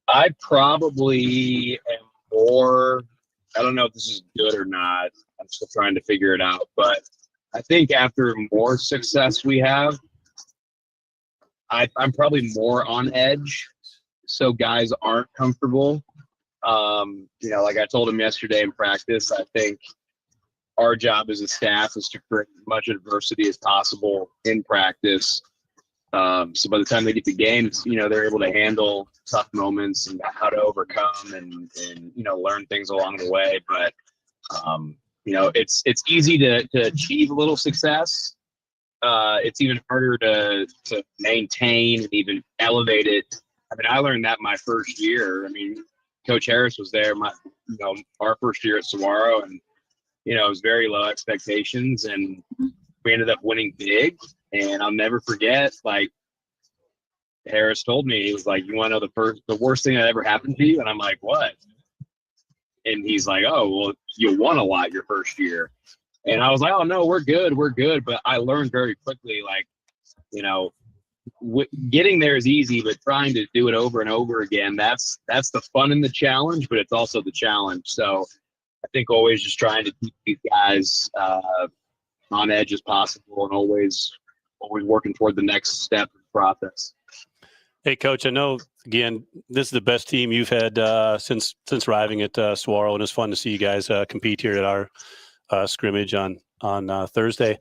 I probably am more, I don't know if this is good or not. I'm still trying to figure it out. But I think after more success we have, I'm probably more on edge. So guys aren't comfortable. Like I told him yesterday in practice, I think our job as a staff is to create as much adversity as possible in practice. So by the time they get to games, they're able to handle tough moments and how to overcome and learn things along the way. But, it's easy to achieve a little success. It's even harder to maintain and even elevate it. I learned that my first year. Coach Harris was there our first year at Saguaro, and it was very low expectations, and we ended up winning big. And I'll never forget, Harris told me, he was like, "You want to know the worst thing that ever happened to you?" And I'm like, "What?" And he's like, "Oh, well, you won a lot your first year." And I was like, oh no, we're good. But I learned very quickly, like, you know, getting there is easy, but trying to do it over and over again, that's the fun and the challenge, but it's also the challenge. So I think always just trying to keep these guys on edge as possible, and always working toward the next step in the process.
Hey, Coach, I know, again, this is the best team you've had since arriving at Saguaro, and it's fun to see you guys compete here at our scrimmage on Thursday.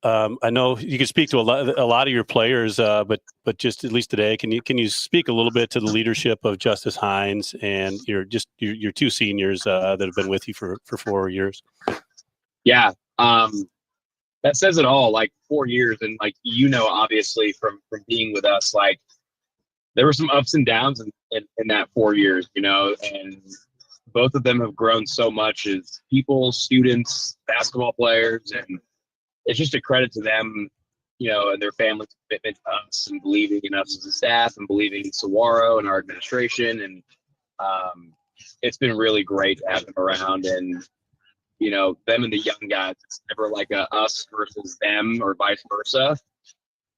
I know you can speak to a lot of your players, but just at least today, can you speak a little bit to the leadership of Justice Hines and your two seniors that have been with you for 4 years?
Yeah, that says it all. Like 4 years, and like, you know, obviously from being with us, like there were some ups and downs in that 4 years, you know, and both of them have grown so much as people, students, basketball players, and it's just a credit to them, you know, and their family's commitment to us and believing in us as a staff and believing in Saguaro and our administration. And it's been really great to have them around, and, you know, them and the young guys, it's never like a us versus them or vice versa.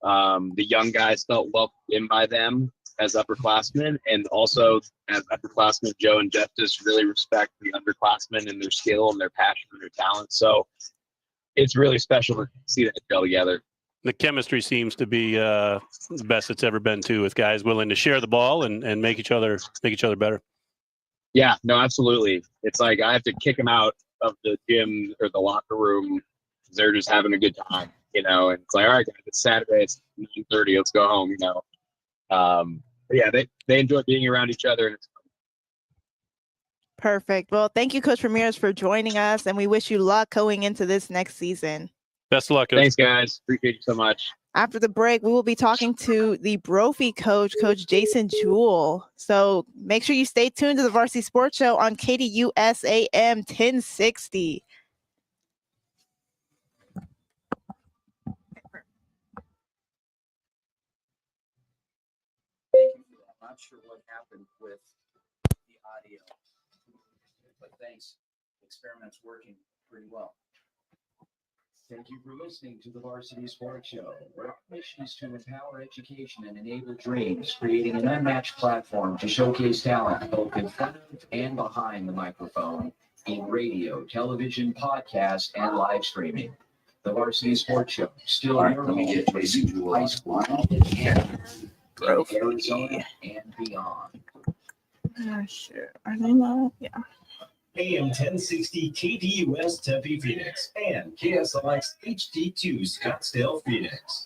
The young guys felt welcomed in by them as upperclassmen, and also as upperclassmen, Joe and Justice really respect the underclassmen and their skill and their passion and their talent. So it's really special to see that gel together.
The chemistry seems to be the best it's ever been too, with guys willing to share the ball and make each other better.
Yeah, no, absolutely. It's like I have to kick them out of the gym or the locker room because they're just having a good time, you know. And it's like, all right, guys, it's Saturday, it's 9:30, let's go home, you know. But yeah, they enjoy being around each other, and it's fun.
Perfect. Well, thank you, Coach Ramirez, for joining us, and we wish you luck going into this next season.
Best of luck, Coach.
Thanks, guys. Appreciate you so much.
After the break, we will be talking to the Brophy coach, Coach Jason Jewell. So make sure you stay tuned to the Varsity Sports Show on KDUS AM 1060.
I'm not sure what happened with the audio, but thanks. The experiment's working pretty well. Thank you for listening to the Varsity Sports Show, where our mission is to empower education and enable dreams, creating an unmatched platform to showcase talent both in front of and behind the microphone in radio, television, podcast, and live streaming. The Varsity Sports Show, still your home for high school and Arizona and beyond.
Sure. Are they not? Yeah.
AM 1060 KDUS Tempe Phoenix and KSLX HD2 Scottsdale Phoenix.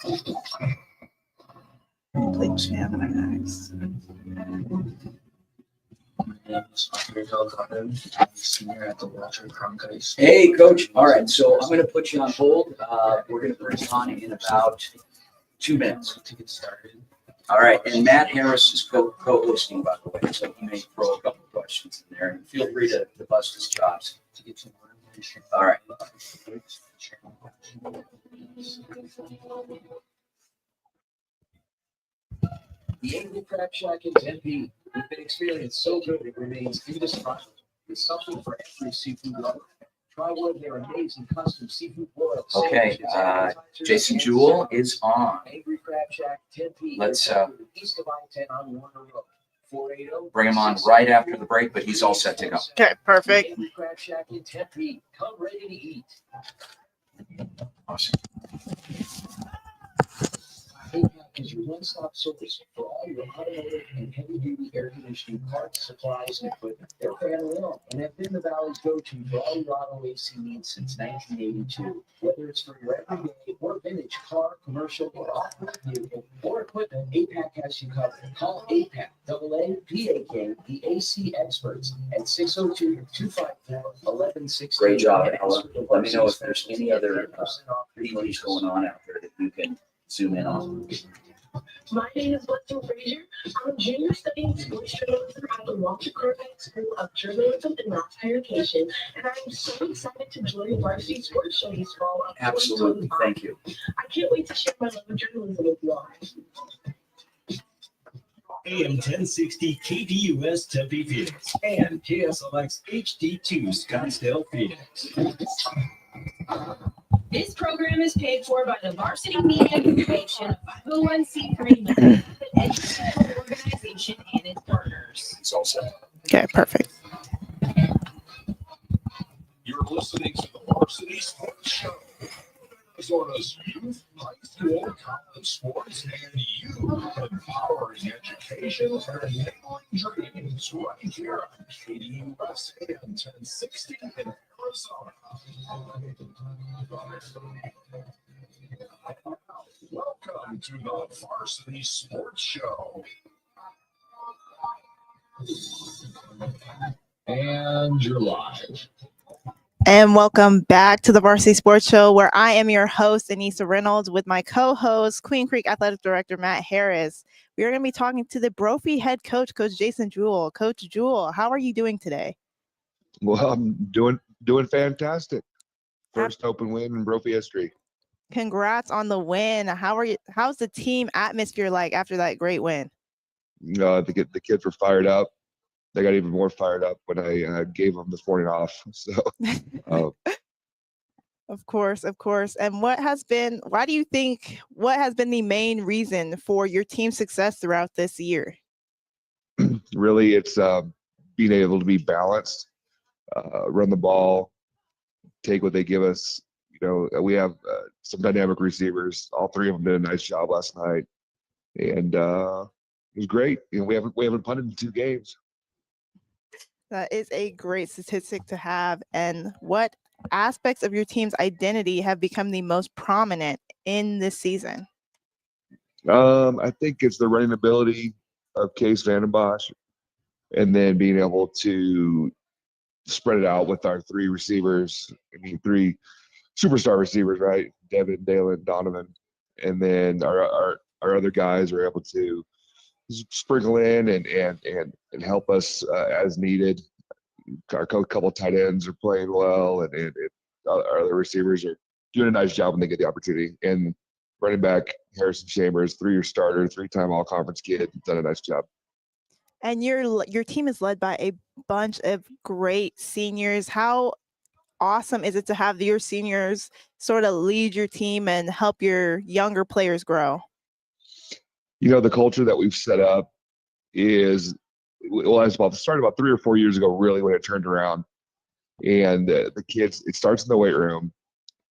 Please, man,
Hey, Coach. All right, so I'm going to put you on hold. We're going to bring you on in about 2 minutes to get started. All right, and Matt Harris is co-hosting, by the way, so he may throw a couple of questions in there, and feel free to bust his chops. All right. The Angry Crab Shack in Tempe, we've been experienced so good it remains indescribable. It's something for every seafood lover. Try one of their amazing custom seafood boiled sandwiches. Okay, Jason Jewell is on. Angry Crab Shack Tempe. Let's east of I-10 on Warner Road. 480. Bring him on right after the break, but he's all set to go.
Okay, perfect.
Angry Crab Shack in Tempe. Come ready to eat. Awesome. APAC is your one-stop service for all your automotive and heavy-duty air conditioning parts, supplies, and equipment. They're family-owned and have been the Valley's go-to for all your auto AC needs since 1982. Whether it's for your everyday or vintage car, commercial, or off-road vehicle or equipment, APAC has you covered. Call APAC, AAPAK, the AC experts at 602-254-1160. Great job, Ella. Let me know if there's any other things going on out there that you can zoom in on.
My name is Blessing Frazier. I'm a junior studying sports journalism at the Walter Cronkite School of Journalism and Mass Communication, and I'm so excited to join the Varsity Sports Show this fall.
Absolutely, thank you.
I can't wait to share my love of journalism with you all.
AM 1060 KDUS Tempe Phoenix and KSLX HD2 Scottsdale Phoenix.
This program is paid for by the Varsity Media Foundation, a 501c3 nonprofit educational organization and its partners.
Okay, perfect.
You're listening to the Varsity Sports Show. Arizona's youth, high school, college sports, and you empowering education and enabling dreams right here on KDUS AM 1060 in Arizona. Welcome to the Varsity Sports Show. And you're live.
And welcome back to the Varsity Sports Show, where I am your host, Anissa Reynolds, with my co-host, Queen Creek Athletic Director, Matt Harris. We are going to be talking to the Brophy head coach, Coach Jason Jewell. Coach Jewell, how are you doing today?
Well, I'm doing fantastic. First open win in Brophy history.
Congrats on the win. How's the team atmosphere like after that great win?
The kids were fired up. They got even more fired up when I gave them this morning off. So,
Of course. And what has been the main reason for your team's success throughout this year?
really, it's being able to be balanced, run the ball, take what they give us. You know, we have some dynamic receivers. All three of them did a nice job last night, and it was great. You know, we haven't punted in 2 games.
That is a great statistic to have. And what aspects of your team's identity have become the most prominent in this season?
I think it's the running ability of Case Vandenbosch, and then being able to spread it out with our 3 receivers. I mean, 3 superstar receivers, right? Devin, Dalen, Donovan, and then our other guys are able to sprinkle in and help us as needed. Our couple of tight ends are playing well, and our other receivers are doing a nice job when they get the opportunity. And running back Harrison Chambers, 3-year starter, 3-time all-conference kid, done a nice job.
And your team is led by a bunch of great seniors. How awesome is it to have your seniors sort of lead your team and help your younger players grow?
You know, the culture that we've set up is, well, it started about 3 or 4 years ago, really, when it turned around. And the kids, it starts in the weight room,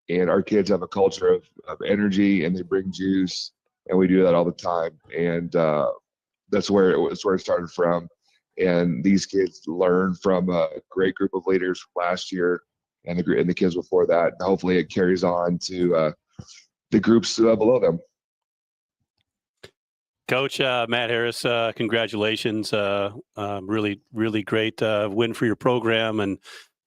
and our kids have a culture of energy, and they bring juice, and we do that all the time. And that's where it started from. And these kids learn from a great group of leaders from last year and the kids before that. And hopefully it carries on to the groups below them.
Coach Matt Harris, congratulations. Really, really great win for your program,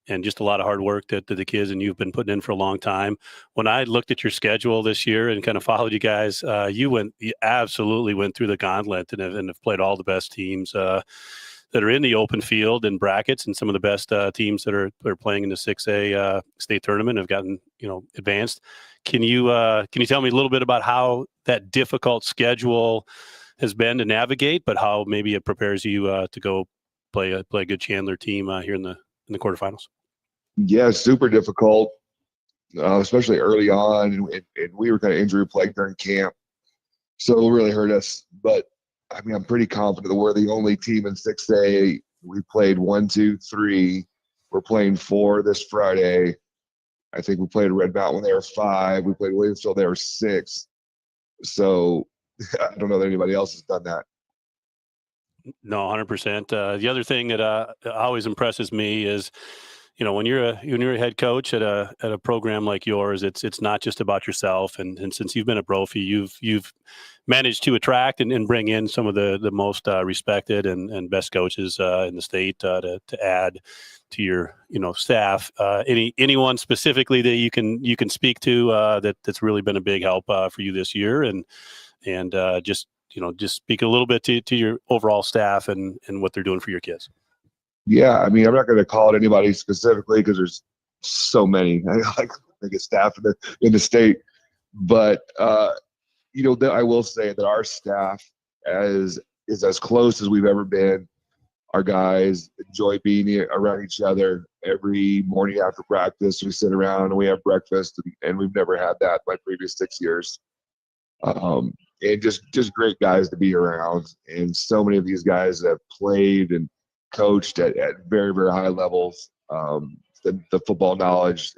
and just a lot of hard work that the kids and you've been putting in for a long time. When I looked at your schedule this year and kind of followed you guys, you absolutely went through the gauntlet and have played all the best teams that are in the open field and brackets, and some of the best teams that are playing in the 6A state tournament have gotten, advanced. Can you tell me a little bit about how that difficult schedule has been to navigate, but how maybe it prepares you to go play a good Chandler team here in the quarterfinals?
Yeah, super difficult, especially early on, and we were kind of injury plagued during camp, so it really hurt us. But I mean, I'm pretty confident that we're the only team in 6A. We played 1, 2, 3. We're playing 4 this Friday. I think we played Red Mountain when they were 5. We played Williamsville, they were 6. So I don't know that anybody else has done that.
No, 100%. The other thing that always impresses me is, when you're a head coach at a program like yours, it's not just about yourself. And since you've been at Brophy, you've managed to attract and bring in some of the most respected and best coaches in the state to add to your staff. Anyone specifically that you can speak to that's really been a big help for you this year, and just speak a little bit to your overall staff and what they're doing for your kids.
Yeah, I mean, I'm not going to call it anybody specifically because there's so many. I get staff in the state, but I will say that our staff is as close as we've ever been. Our guys enjoy being around each other.
every morning after practice. We sit around and we have breakfast, and we've never had that my previous 6 years. And just great guys to be around. And so many of these guys have played and coached at very, very high levels. The football knowledge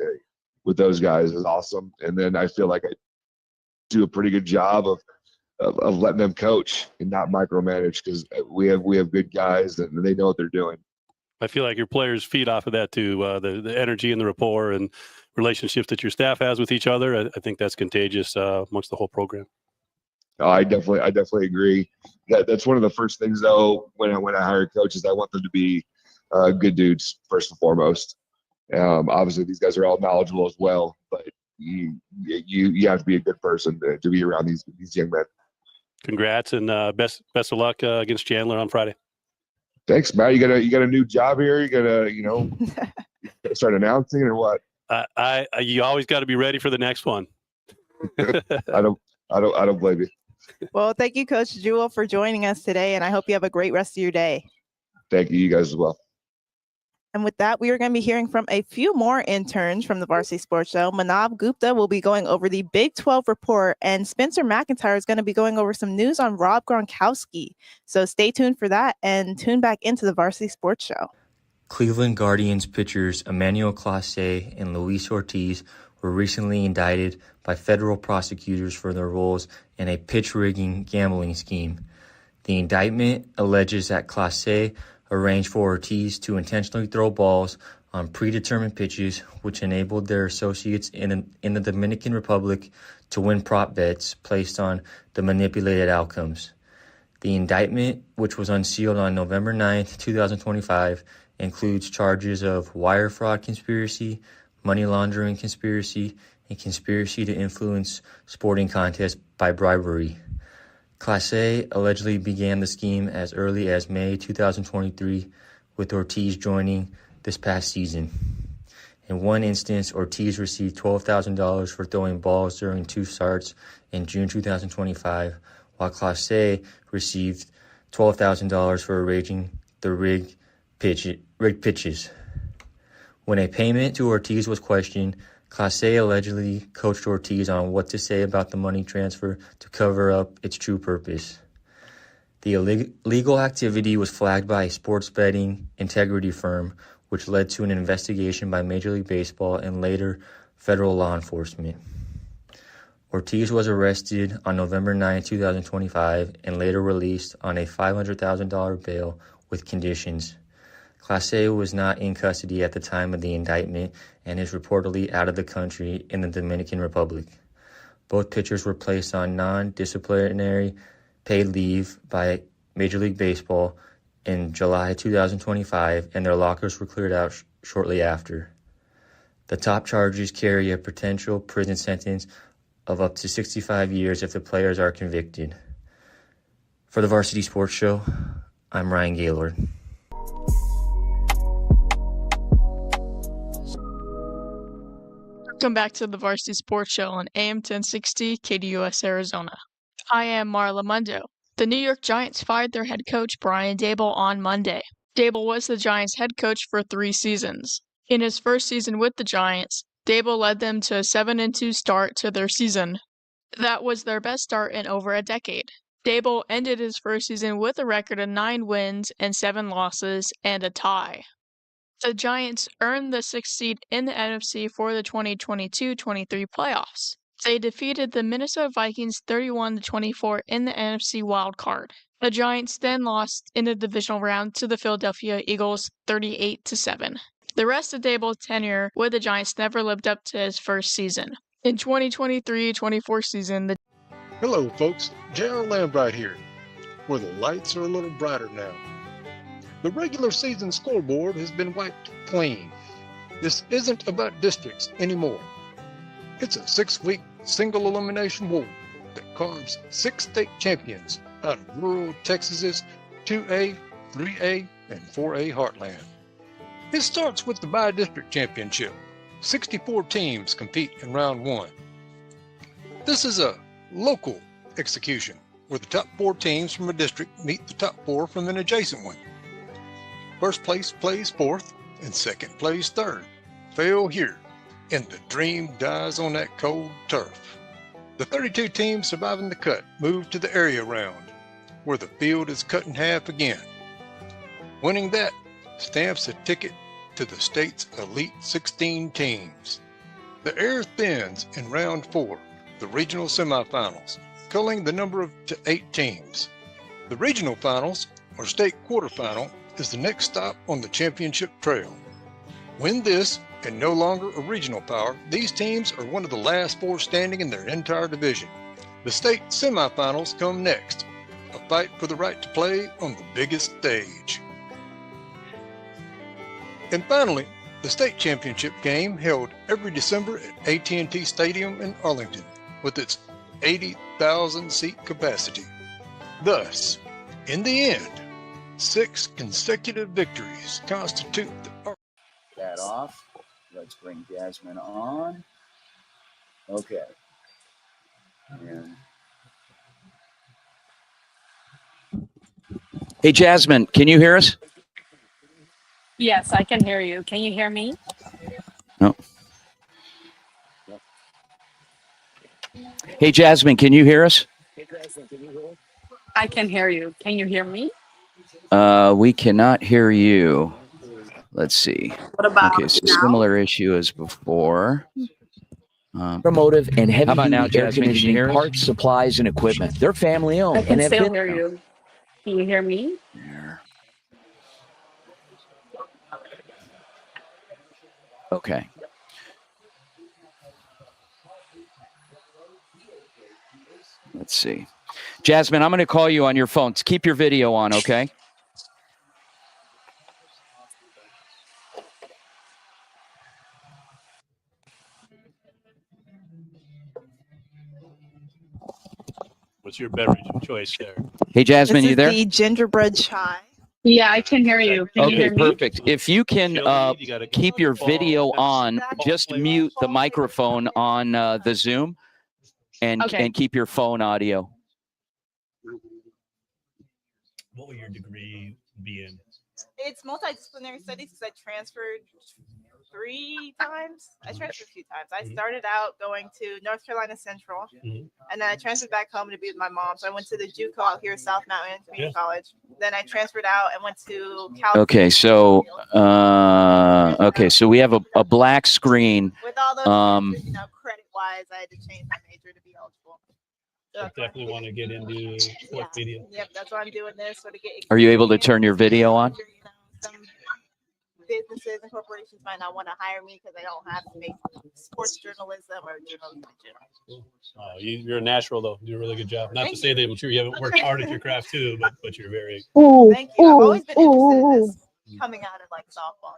with those guys is awesome. And then I feel like I do a pretty good job of letting them coach and not micromanage, because we have good guys and they know what they're doing.
I feel like your players feed off of that too. The energy and the rapport and relationships that your staff has with each other. I think that's contagious amongst the whole program.
I definitely agree. That's one of the first things, though, when I hire coaches, I want them to be good dudes first and foremost. Obviously, these guys are all knowledgeable as well, but you have to be a good person to be around these young men.
Congrats and best of luck against Chandler on Friday.
Thanks, Matt. You got a new job here. You gotta start announcing or what?
You always got to be ready for the next one.
I don't blame you.
Well, thank you, Coach Jewell, for joining us today, and I hope you have a great rest of your day.
Thank you. You guys as well.
And with that, we are going to be hearing from a few more interns from the Varsity Sports Show. Manav Gupta will be going over the Big 12 report, and Spencer McIntyre is going to be going over some news on Rob Gronkowski. So stay tuned for that and tune back into the Varsity Sports Show.
Cleveland Guardians pitchers Emmanuel Clase and Luis Ortiz were recently indicted by federal prosecutors for their roles in a pitch rigging gambling scheme. The indictment alleges that Clase arranged for Ortiz to intentionally throw balls on predetermined pitches, which enabled their associates in the Dominican Republic to win prop bets placed on the manipulated outcomes. The indictment, which was unsealed on November 9th, 2025, includes charges of wire fraud conspiracy, money laundering conspiracy, and conspiracy to influence sporting contests by bribery. Clase allegedly began the scheme as early as May 2023, with Ortiz joining this past season. In one instance, Ortiz received $12,000 for throwing balls during 2 starts in June 2025, while Clase received $12,000 for arranging the rigged pitches. When a payment to Ortiz was questioned, Clase allegedly coached Ortiz on what to say about the money transfer to cover up its true purpose. The illegal activity was flagged by a sports betting integrity firm, which led to an investigation by Major League Baseball and later federal law enforcement. Ortiz was arrested on November 9, 2025, and later released on a $500,000 bail with conditions. Clase was not in custody at the time of the indictment and is reportedly out of the country in the Dominican Republic. Both pitchers were placed on non-disciplinary paid leave by Major League Baseball in July 2025, and their lockers were cleared out shortly after. The top charges carry a potential prison sentence of up to 65 years if the players are convicted. For the Varsity Sports Show, I'm Ryan Gaylord.
Welcome back to the Varsity Sports Show on AM 1060 KDUS Arizona. I am Marla Mundo. The New York Giants fired their head coach Brian Daboll on Monday. Daboll was the Giants' head coach for 3 seasons. In his first season with the Giants, Daboll led them to a 7-2 start to their season. That was their best start in over a decade. Daboll ended his first season with a record of 9 wins and 7 losses and a tie. The Giants earned the 6th seed in the NFC for the 2022-23 playoffs. They defeated the Minnesota Vikings 31-24 in the NFC wild card. The Giants then lost in the divisional round to the Philadelphia Eagles 38-7. The rest of Daboll's tenure with the Giants never lived up to his first season. In 2023-24 season,
Hello, folks. J.R. Lambright here, where the lights are a little brighter now. The regular season scoreboard has been wiped clean. This isn't about districts anymore. It's a 6-week single elimination war that carves 6 state champions out of rural Texas's 2A, 3A, and 4A heartland. It starts with the bi-district championship. 64 teams compete in round 1. This is a local execution where the top 4 teams from a district meet the top 4 from an adjacent one. First place plays 4th, and second place third fail here, and the dream dies on that cold turf. The 32 teams surviving the cut move to the area round, where the field is cut in half again. Winning that stamps a ticket to the state's Elite 16 teams. The air thins in round 4, the regional semifinals, culling the number to 8 teams. The regional finals, or state quarterfinal, is the next stop on the championship trail. Win this, and no longer a regional power, these teams are one of the last 4 standing in their entire division. The state semifinals come next, a fight for the right to play on the biggest stage. And finally, the state championship game held every December at AT&T Stadium in Arlington with its 80,000 seat capacity. Thus, in the end, 6 consecutive victories constitute the
That off. Let's bring Jasmine on. Okay. And hey, Jasmine, can you hear us?
Yes, I can hear you. Can you hear me?
No. Hey, Jasmine, can you hear us?
I can hear you. Can you hear me?
We cannot hear you. Let's see.
What about
okay, so
now?
similar issue as before.
Automotive and
How about now,
heavy-duty air
Jasmine? Can you
conditioning
hear us?
parts, supplies, and equipment. They're family-owned
I
and
can
have
still
been
hear you. Can you hear me?
Okay. Let's see. Jasmine, I'm going to call you on your phone. Keep your video on, okay?
What's your beverage of choice there?
Hey, Jasmine,
This
you
is
there?
the gingerbread chai.
Yeah, I can hear you. Can you
Okay,
hear me?
perfect. If you can keep your video on, just mute the microphone on the Zoom and keep your phone audio.
What will your degree be in?
It's multidisciplinary studies because I transferred 3 times. I transferred a few times. I started out going to North Carolina Central, and then I transferred back home to be with my mom. So I went to the JUCO out here, South Mountain Community College. Then I transferred out and went to Cal.
Okay, so so we have a black screen.
With all those, credit-wise, I had to change my major to be eligible. So
Definitely want to get into sports media.
Yep, that's why I'm doing this. So to get
Are you able to turn your video on?
some businesses and corporations might not want to hire me because they don't have to make sports journalism or journalism in general.
You're a natural, though. You do a really good job. Not to say that I'm sure you haven't worked hard at your craft, too, but you're very...
Thank you. I've always been interested in this coming out of, softball,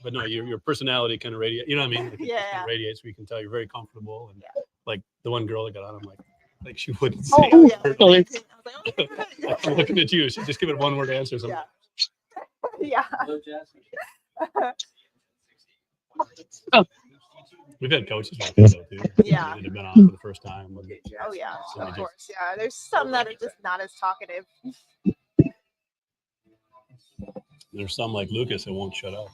But no, your personality kind of radiates. You know what I mean? Like,
Yeah.
It kind of radiates. We can tell you're very comfortable. And like the one girl that got on, I'm like she wouldn't say I'm looking at you. She just give it one word answer. So
Yeah.
We've had coaches like that, though, too.
Yeah.
That have been on for the first time.
Oh, yeah, of course. Yeah, there's some that are just not as talkative.
There's some like Lucas that won't shut up.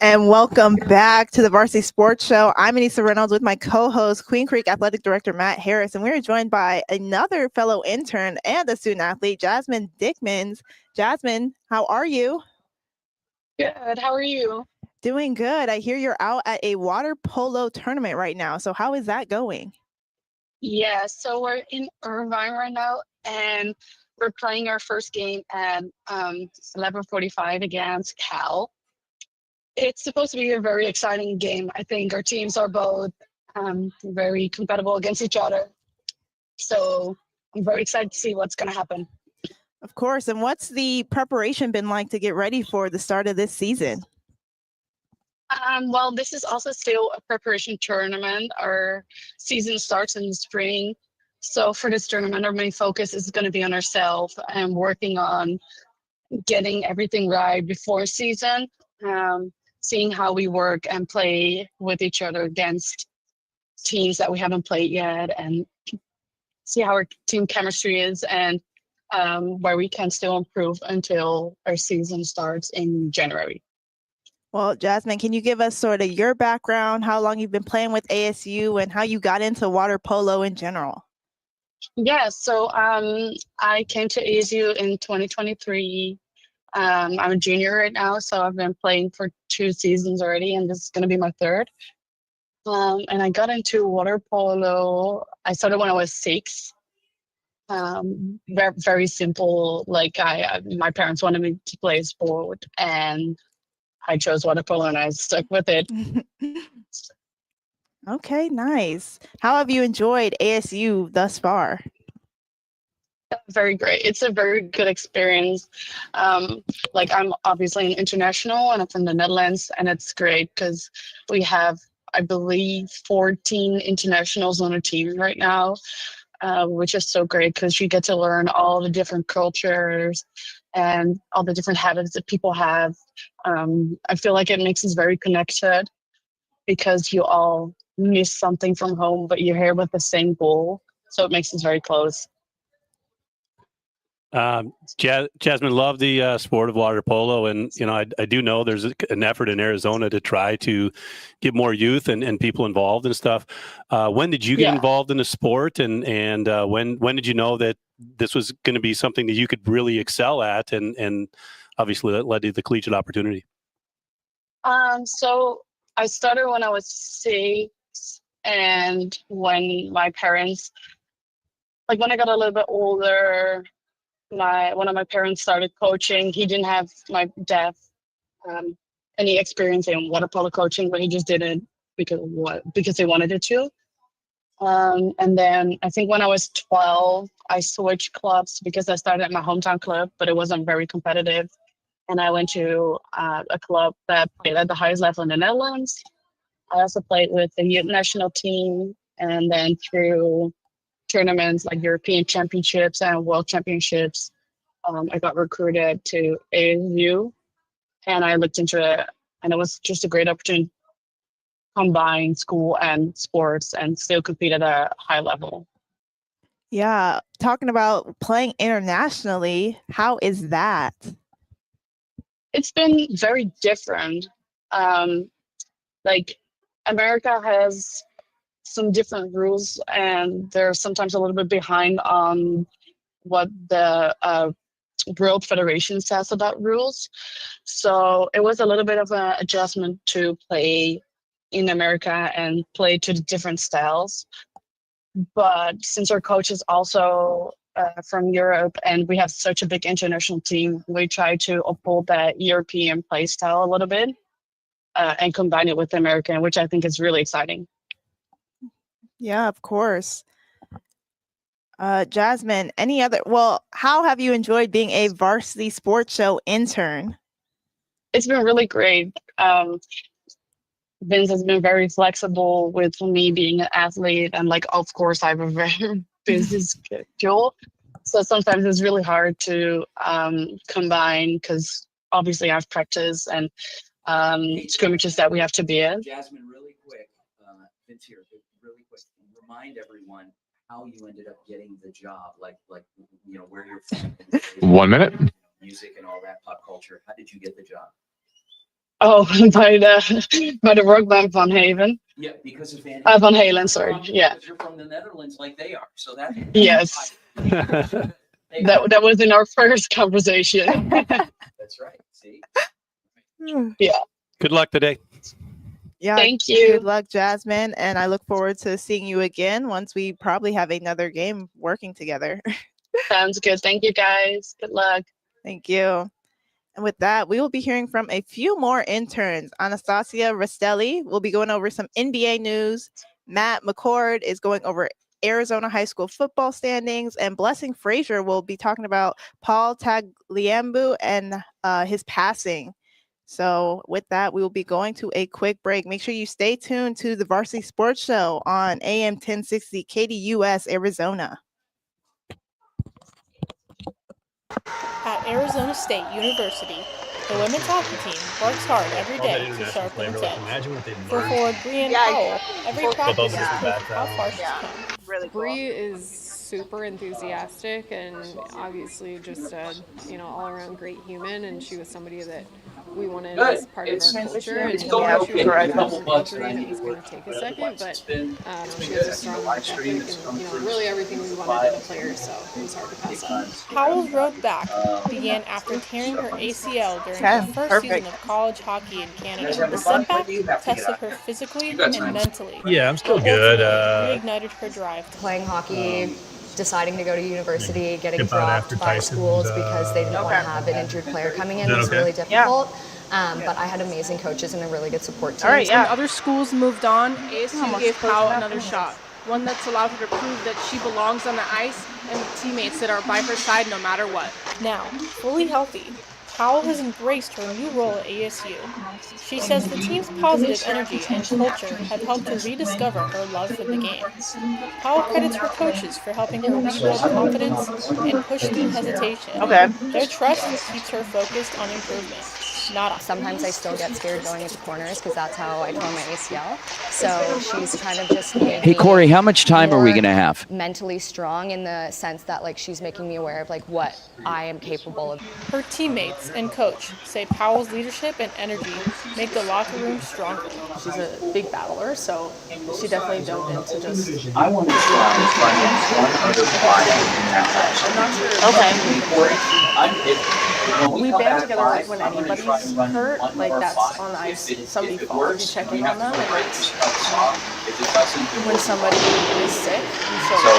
And welcome back to the Varsity Sports Show. I'm Anissa Reynolds with my co-host, Queen Creek Athletic Director Matt Harris, and we're joined by another fellow intern and a student athlete, Jasmine Dickmans. Jasmine, how are you?
Good. How are you?
Doing good. I hear you're out at a water polo tournament right now. So how is that going?
Yeah, so we're in Irvine right now, and we're playing our first game at 11:45 against Cal. It's supposed to be a very exciting game. I think our teams are both very compatible against each other. So I'm very excited to see what's going to happen.
Of course. And what's the preparation been like to get ready for the start of this season?
Well, this is also still a preparation tournament. Our season starts in the spring. So for this tournament, our main focus is going to be on ourselves and working on getting everything right before season. Seeing how we work and play with each other against teams that we haven't played yet, and see how our team chemistry is, and where we can still improve until our season starts in January.
Well, Jasmine, can you give us sort of your background, how long you've been playing with ASU, and how you got into water polo in general?
Yeah, so I came to ASU in 2023. I'm a junior right now, so I've been playing for 2 seasons already, and this is going to be my 3rd. And I got into water polo. I started when I was 6. Very, very simple. Like my parents wanted me to play sport, and I chose water polo, and I stuck with it.
Okay, nice. How have you enjoyed ASU thus far?
Very great. It's a very good experience. Like I'm obviously an international, and I'm from the Netherlands, and it's great because we have, I believe, 14 internationals on a team right now, which is so great because you get to learn all the different cultures and all the different habits that people have. I feel like it makes us very connected because you all miss something from home, but you're here with the same goal. So it makes us very close.
Jasmine, love the sport of water polo, and I do know there's an effort in Arizona to try to get more youth and people involved and stuff. When did you get involved in the sport, and when did you know that this was going to be something that you could really excel at, and obviously that led to the collegiate opportunity?
So I started when I was 6, and when my parents, like when I got a little bit older, one of my parents started coaching. He didn't have, my dad, any experience in water polo coaching, but he just did it because he wanted it to. And then I think when I was 12, I switched clubs because I started at my hometown club, but it wasn't very competitive. And I went to a club that played at the highest level in the Netherlands. I also played with the youth national team, and then through tournaments like European Championships and World Championships, I got recruited to ASU, and I looked into it, and it was just a great opportunity to combine school and sports and still compete at a high level.
Yeah, talking about playing internationally, how is that?
It's been very different. Like America has some different rules, and they're sometimes a little bit behind on what the World Federation says about rules. So it was a little bit of an adjustment to play in America and play to the different styles. But since our coach is also from Europe, and we have such a big international team, we try to uphold that European play style a little bit and combine it with the American, which I think is really exciting.
Yeah, of course. Jasmine, how have you enjoyed being a Varsity Sports Show intern?
It's been really great. Vince has been very flexible with me being an athlete, and of course I have a very busy schedule. So sometimes it's really hard to combine because obviously I have practice and scrimmages that we have to be in.
Jasmine, really quick, Vince here, really quick, remind everyone how you ended up getting the job, like where you're from.
1 minute.
Music and all that pop culture. How did you get the job?
Oh, by the rock band Van Haven.
Yeah, because of Van
Van Halen, sorry. Yeah.
Because you're from the Netherlands like they are, so that.
Yes. that was in our first conversation.
That's right. See.
Yeah.
Good luck today.
Yeah.
Thank you.
Good luck, Jasmine, and I look forward to seeing you again once we probably have another game working together.
Sounds good. Thank you, guys. Good luck.
Thank you. And with that, we will be hearing from a few more interns. Anastasia Rastelli will be going over some NBA news. Matt McCord is going over Arizona high school football standings, and Blessing Frazier will be talking about Paul Tagliambu and his passing. So with that, we will be going to a quick break. Make sure you stay tuned to the Varsity Sports Show on AM 1060 KDUS Arizona.
At Arizona State University, the women's hockey team works hard every day to sharpen its edge. For forward Bree and Powell, every practice is proof how far she's come.
Really cool.
Bree is
super enthusiastic and obviously just a, all around great human. And she was somebody that we wanted as part of our culture. And she was coming from an injury that was going to take a second, but she has a strong work ethic and, really everything we wanted in a player. So it was hard to pass up.
Powell's road back began after tearing her ACL during her first season of college hockey in Canada. The setback tested her physically and mentally.
Yeah, I'm still
but
good.
ultimately reignited her drive.
Playing hockey, deciding to go to university, getting dropped by schools because they didn't want to have an injured player coming in was really difficult. But I had amazing coaches and a really good support team.
When other schools moved on, ASU gave Powell another shot. One that's allowed her to prove that she belongs on the ice and with teammates that are by her side no matter what. Now, fully healthy, Powell has embraced her new role at ASU. She says the team's positive energy and culture have helped her rediscover her love for the game. Powell credits her coaches for helping her rebuild confidence and push through hesitation. Their trust keeps her focused on improvement.
Sometimes I still get scared going into corners because that's how I tore my ACL. So she's kind of just made
Hey, Corey, how much time are we going to have?
mentally strong in the sense that she's making me aware of what I am capable of.
Her teammates and coach say Powell's leadership and energy make the locker room stronger.
She's a big battler, so she definitely dove into just.
I want to try one other
I'm not sure. We band together when anybody's hurt, that's on the ice. Somebody falls, you check in on them, and when somebody is sick,
so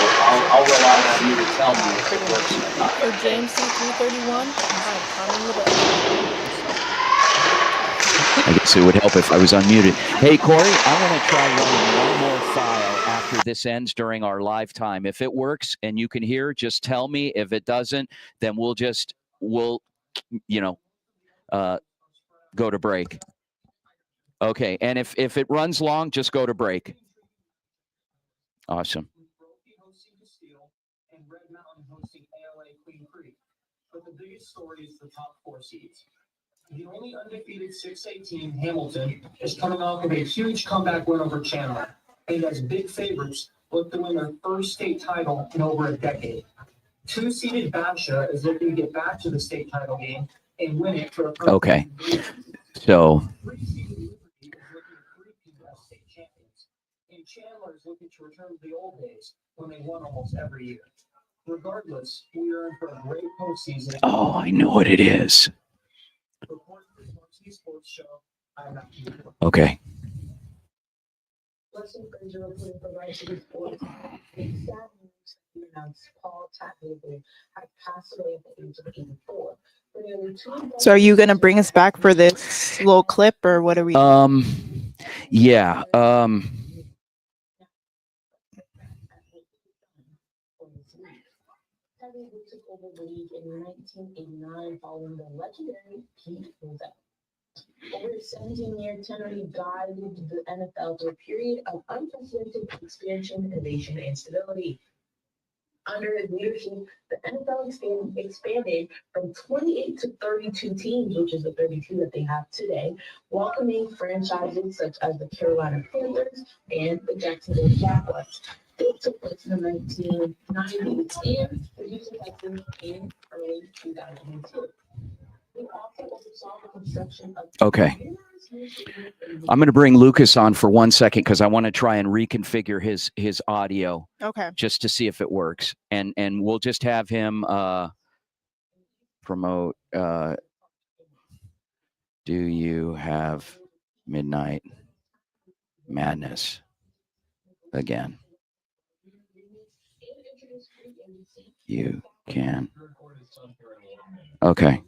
I'll rely on you to tell me if it works or not.
For James C331, I'm Carmen LeBeau.
I guess it would help if I was unmuted. Hey, Corey, I'm going to try running one more file after this ends during our live time. If it works and you can hear, just tell me. If it doesn't, then we'll go to break. Okay, and if it runs long, just go to break. Awesome.
But the biggest story is the top 4 seeds. The only undefeated 6A team, Hamilton, is coming off of a huge comeback win over Chandler, and as big favorites look to win their first state title in over a decade. 2-seeded Batsha is looking to get back to the state title game and win it for a first
Okay, so
and Chandler is looking to return to the old days when they won almost every year. Regardless, we are in for a great postseason.
oh, I know what it is. Okay.
So are you going to bring us back for this little clip, or what are we?
Yeah.
Took over the league in 1989 following the legendary Pete Rozelle. Over his 17-year tenure, he guided the NFL through a period of unprecedented expansion, innovation, and stability. Under his leadership, the NFL expanded from 28 to 32 teams, which is the 32 that they have today, welcoming franchises such as the Carolina Panthers and the Jacksonville Jaguars. It took place in the 1990s and the Houston Texans in early 2002. We also oversaw the construction of
Okay. I'm going to bring Lucas on for 1 second because I want to try and reconfigure his audio.
Okay.
Just to see if it works, and we'll just have him promote. Do you have Midnight Madness again? You can. Okay.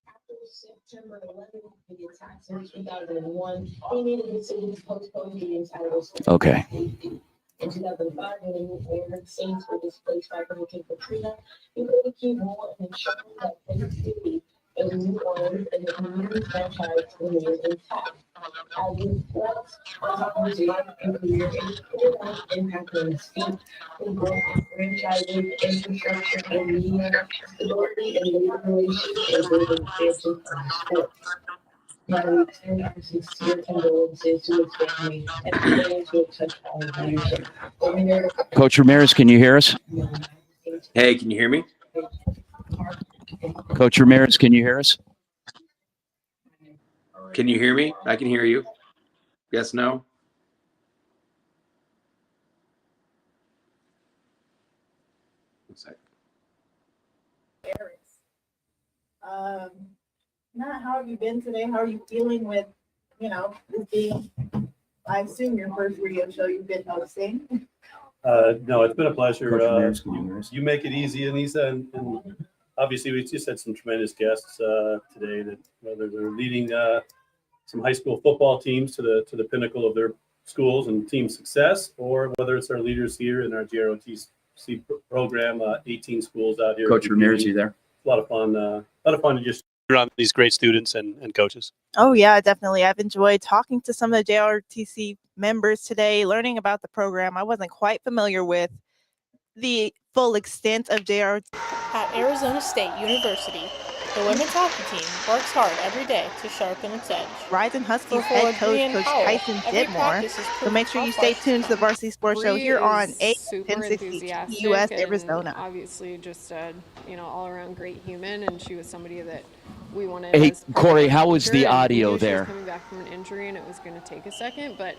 After September 11th, the attacks in 2001, they made a decision to postpone the entire sport.
Okay.
In 2005, when the New Orleans Saints were displaced by Hurricane Katrina, he played a key role in ensuring that connectivity in New Orleans and the community franchise remains intact. As it reflects on his life and career, it will have impact on his team, the growth of franchises, infrastructure, and media, stability and labor relations, and building expansion of sports. Now we extend our sincere condolences to his family and players who have touched our leadership.
Coach Ramirez, can you hear us?
Hey, can you hear me?
Coach Ramirez, can you hear us?
Can you hear me? I can hear you. Yes, no? One sec.
Matt, how have you been today? How are you feeling with, this being, I assume, your first radio show you've been hosting?
No, it's been a pleasure.
Coach Ramirez, can you hear us?
You make it easy, Anissa, and obviously we just had some tremendous guests today that whether they're leading some high school football teams to the pinnacle of their schools and team success, or whether it's our leaders here in our JROTC program, 18 schools out here.
Coach Ramirez, you there?
A lot of fun to just around these great students and coaches.
Oh, yeah, definitely. I've enjoyed talking to some of the JROTC members today, learning about the program. I wasn't quite familiar with the full extent of JROTC.
At Arizona State University, the women's hockey team works hard every day to sharpen its edge.
Rising Huskies
For
head coach,
Brian
Coach
Howell,
Tyson
every
Ditmore.
practice is
So
proof
make sure
how
you stay
far
tuned to the Varsity Sports Show
Bree
here on
is super
1060
enthusiastic
US
and
Arizona.
obviously just a all around great human, and she was somebody that we wanted.
Hey,
as part of
Corey,
our
how was
culture,
the
and we
audio
knew she
there?
was coming back from an injury, and it was going to take a second, but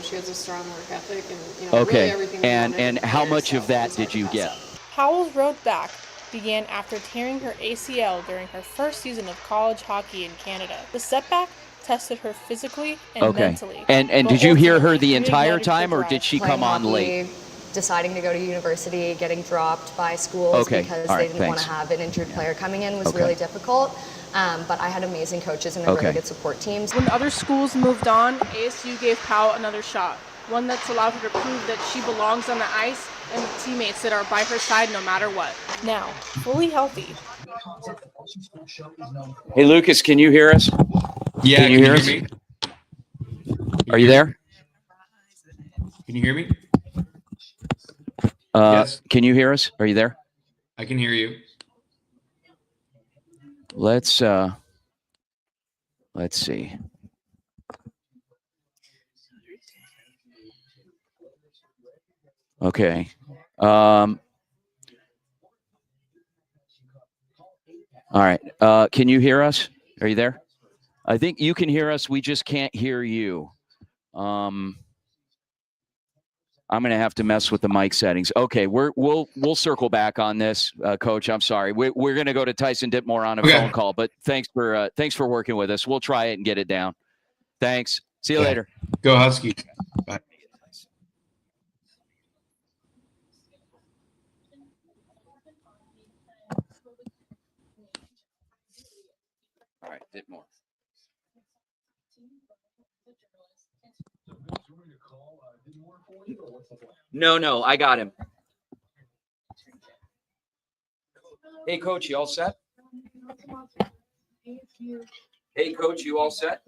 she has a strong work ethic, and really
Okay,
everything. we
and
wanted as a
how
player,
much
so
of
it
that
was hard
did
to
you
pass
get?
up.
Howell's road back began after tearing her ACL during her first season of college hockey in Canada. The setback tested her physically and
Okay,
mentally.
and
but
did you hear her
ultimately
the entire
reignited her
time, or
drive.
did she
Playing
come on
hockey,
late?
deciding to go to university, getting dropped by schools
Okay,
because
all
they
right,
didn't want to
thanks.
have an injured player coming in was
Okay.
really difficult. But I had amazing coaches and a
Okay.
really good support team.
When other schools moved on, ASU gave Powell another shot, one that's allowed her to prove that she belongs on the ice and with teammates that are by her side no matter what. Now, fully healthy.
Hey, Lucas, can you hear us?
Yeah,
Can you hear us?
me?
Are you there?
Can you hear me?
Yes. Can you hear us? Are you there?
I can hear you.
Let's see. Okay. All right. Can you hear us? Are you there? I think you can hear us. We just can't hear you. I'm going to have to mess with the mic settings. Okay, we'll circle back on this, Coach. I'm sorry. We're going to go to Tyson Ditmore on a phone call, but thanks for working with us. We'll try it and get it down. Thanks. See you later.
Go Husky. Bye.
All right, Ditmore. No, I got him. Hey, Coach, you all set? Hey, Coach, you all set?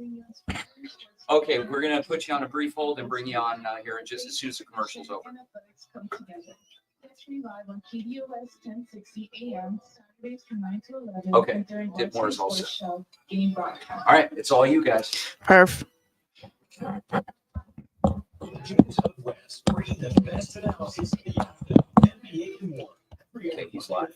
Okay, we're going to put you on a brief hold and bring you on here in just as soon as the commercial's over. Okay, Ditmore is all set. All right, it's all you guys.
Perfect.
Okay, he's live.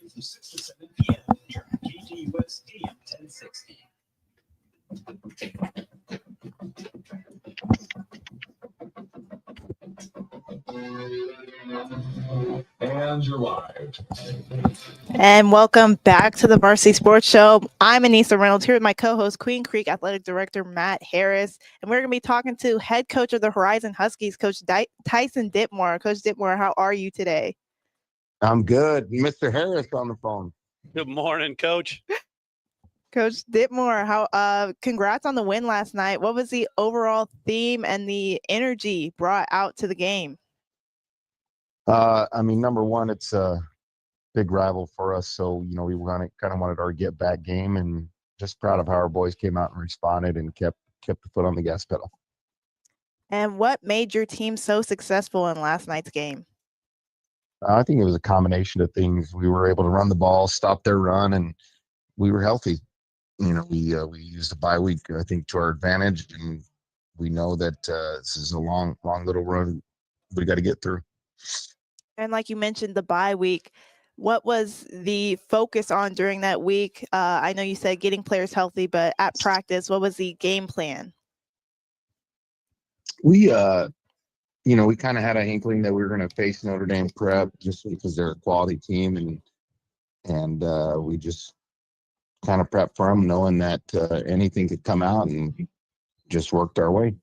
And you're live.
And welcome back to the Varsity Sports Show. I'm Anissa Reynolds here with my co-host, Queen Creek Athletic Director Matt Harris, and we're going to be talking to head coach of the Horizon Huskies, Coach Tyson Ditmore. Coach Ditmore, how are you today?
I'm good. Mr. Harris on the phone.
Good morning, Coach.
Coach Ditmore, how congrats on the win last night. What was the overall theme and the energy brought out to the game?
I mean, number one, it's big rival for us. So, you know, we kind of wanted our get back game, and just proud of how our boys came out and responded and kept the foot on the gas pedal.
And what made your team so successful in last night's game?
I think it was a combination of things. We were able to run the ball, stop their run, and we were healthy. You know, we used the bye week, I think, to our advantage, and we know that this is a long little run we got to get through.
And like you mentioned, the bye week, what was the focus on during that week? I know you said getting players healthy, but at practice, what was the game plan?
We, you know, we kind of had a inkling that we were going to face Notre Dame Prep just because they're a quality team, and we just kind of prepped for them, knowing that anything could come out, and just worked our way.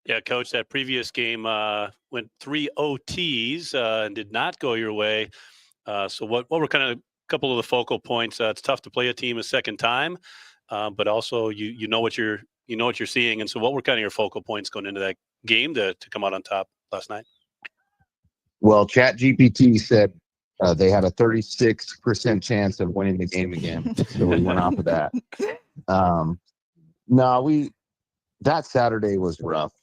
Yeah, Coach, that previous game went 3 OTs and did not go your way. So what were kind of a couple of the focal points? It's tough to play a team a second time, but also you know what you're seeing. And so what were kind of your focal points going into that game to come out on top last night?
Well, ChatGPT said they had a 36% chance of winning the game again. So we went off of that. No, that Saturday was rough.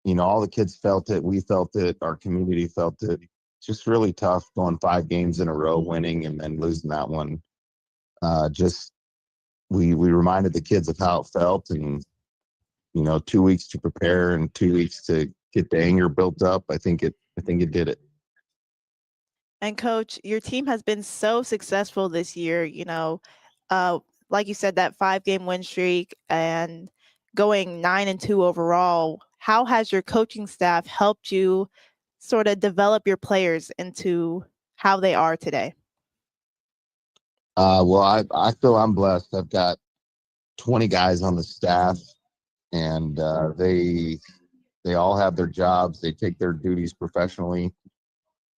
You know, all the kids felt it. We felt it. Our community felt it. Just really tough going 5 games in a row, winning and then losing that one. We reminded the kids of how it felt, and, you know, 2 weeks to prepare and 2 weeks to get the anger built up. I think it did it.
And Coach, your team has been so successful this year, you know, like you said, that 5-game win streak and going 9-2 overall. How has your coaching staff helped you sort of develop your players into how they are today?
Well, I feel I'm blessed. I've got 20 guys on the staff, and they all have their jobs. They take their duties professionally,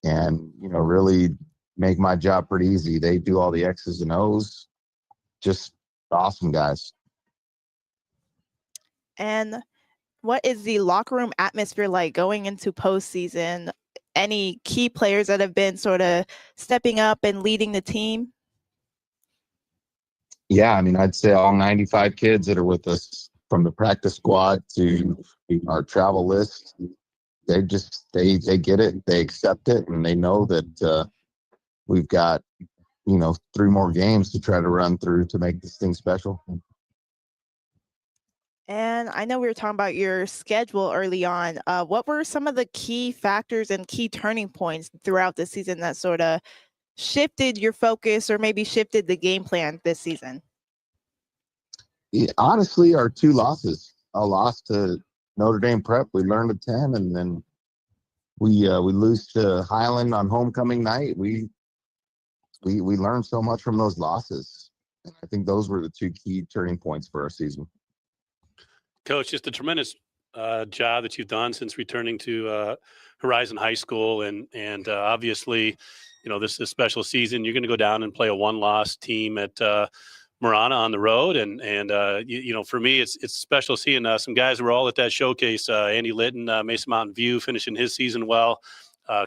and, you know, really make my job pretty easy. They do all the X's and O's. Just awesome guys.
And what is the locker room atmosphere like going into postseason? Any key players that have been sort of stepping up and leading the team?
Yeah, I mean, I'd say all 95 kids that are with us, from the practice squad to our travel list, they get it, they accept it, and they know that we've got, you know, 3 more games to try to run through to make this thing special.
And I know we were talking about your schedule early on. What were some of the key factors and key turning points throughout the season that sort of shifted your focus or maybe shifted the game plan this season?
Yeah, honestly, our 2 losses. A loss to Notre Dame Prep, we learned a 10, and then we lose to Highland on homecoming night. We learned so much from those losses, and I think those were the 2 key turning points for our season.
Coach, just a tremendous job that you've done since returning to Horizon High School, and obviously, you know, this is a special season. You're going to go down and play a 1-loss team at Marana on the road, and you know, for me, it's special seeing some guys who were all at that showcase. Andy Litton, Mesa Mountain View, finishing his season well.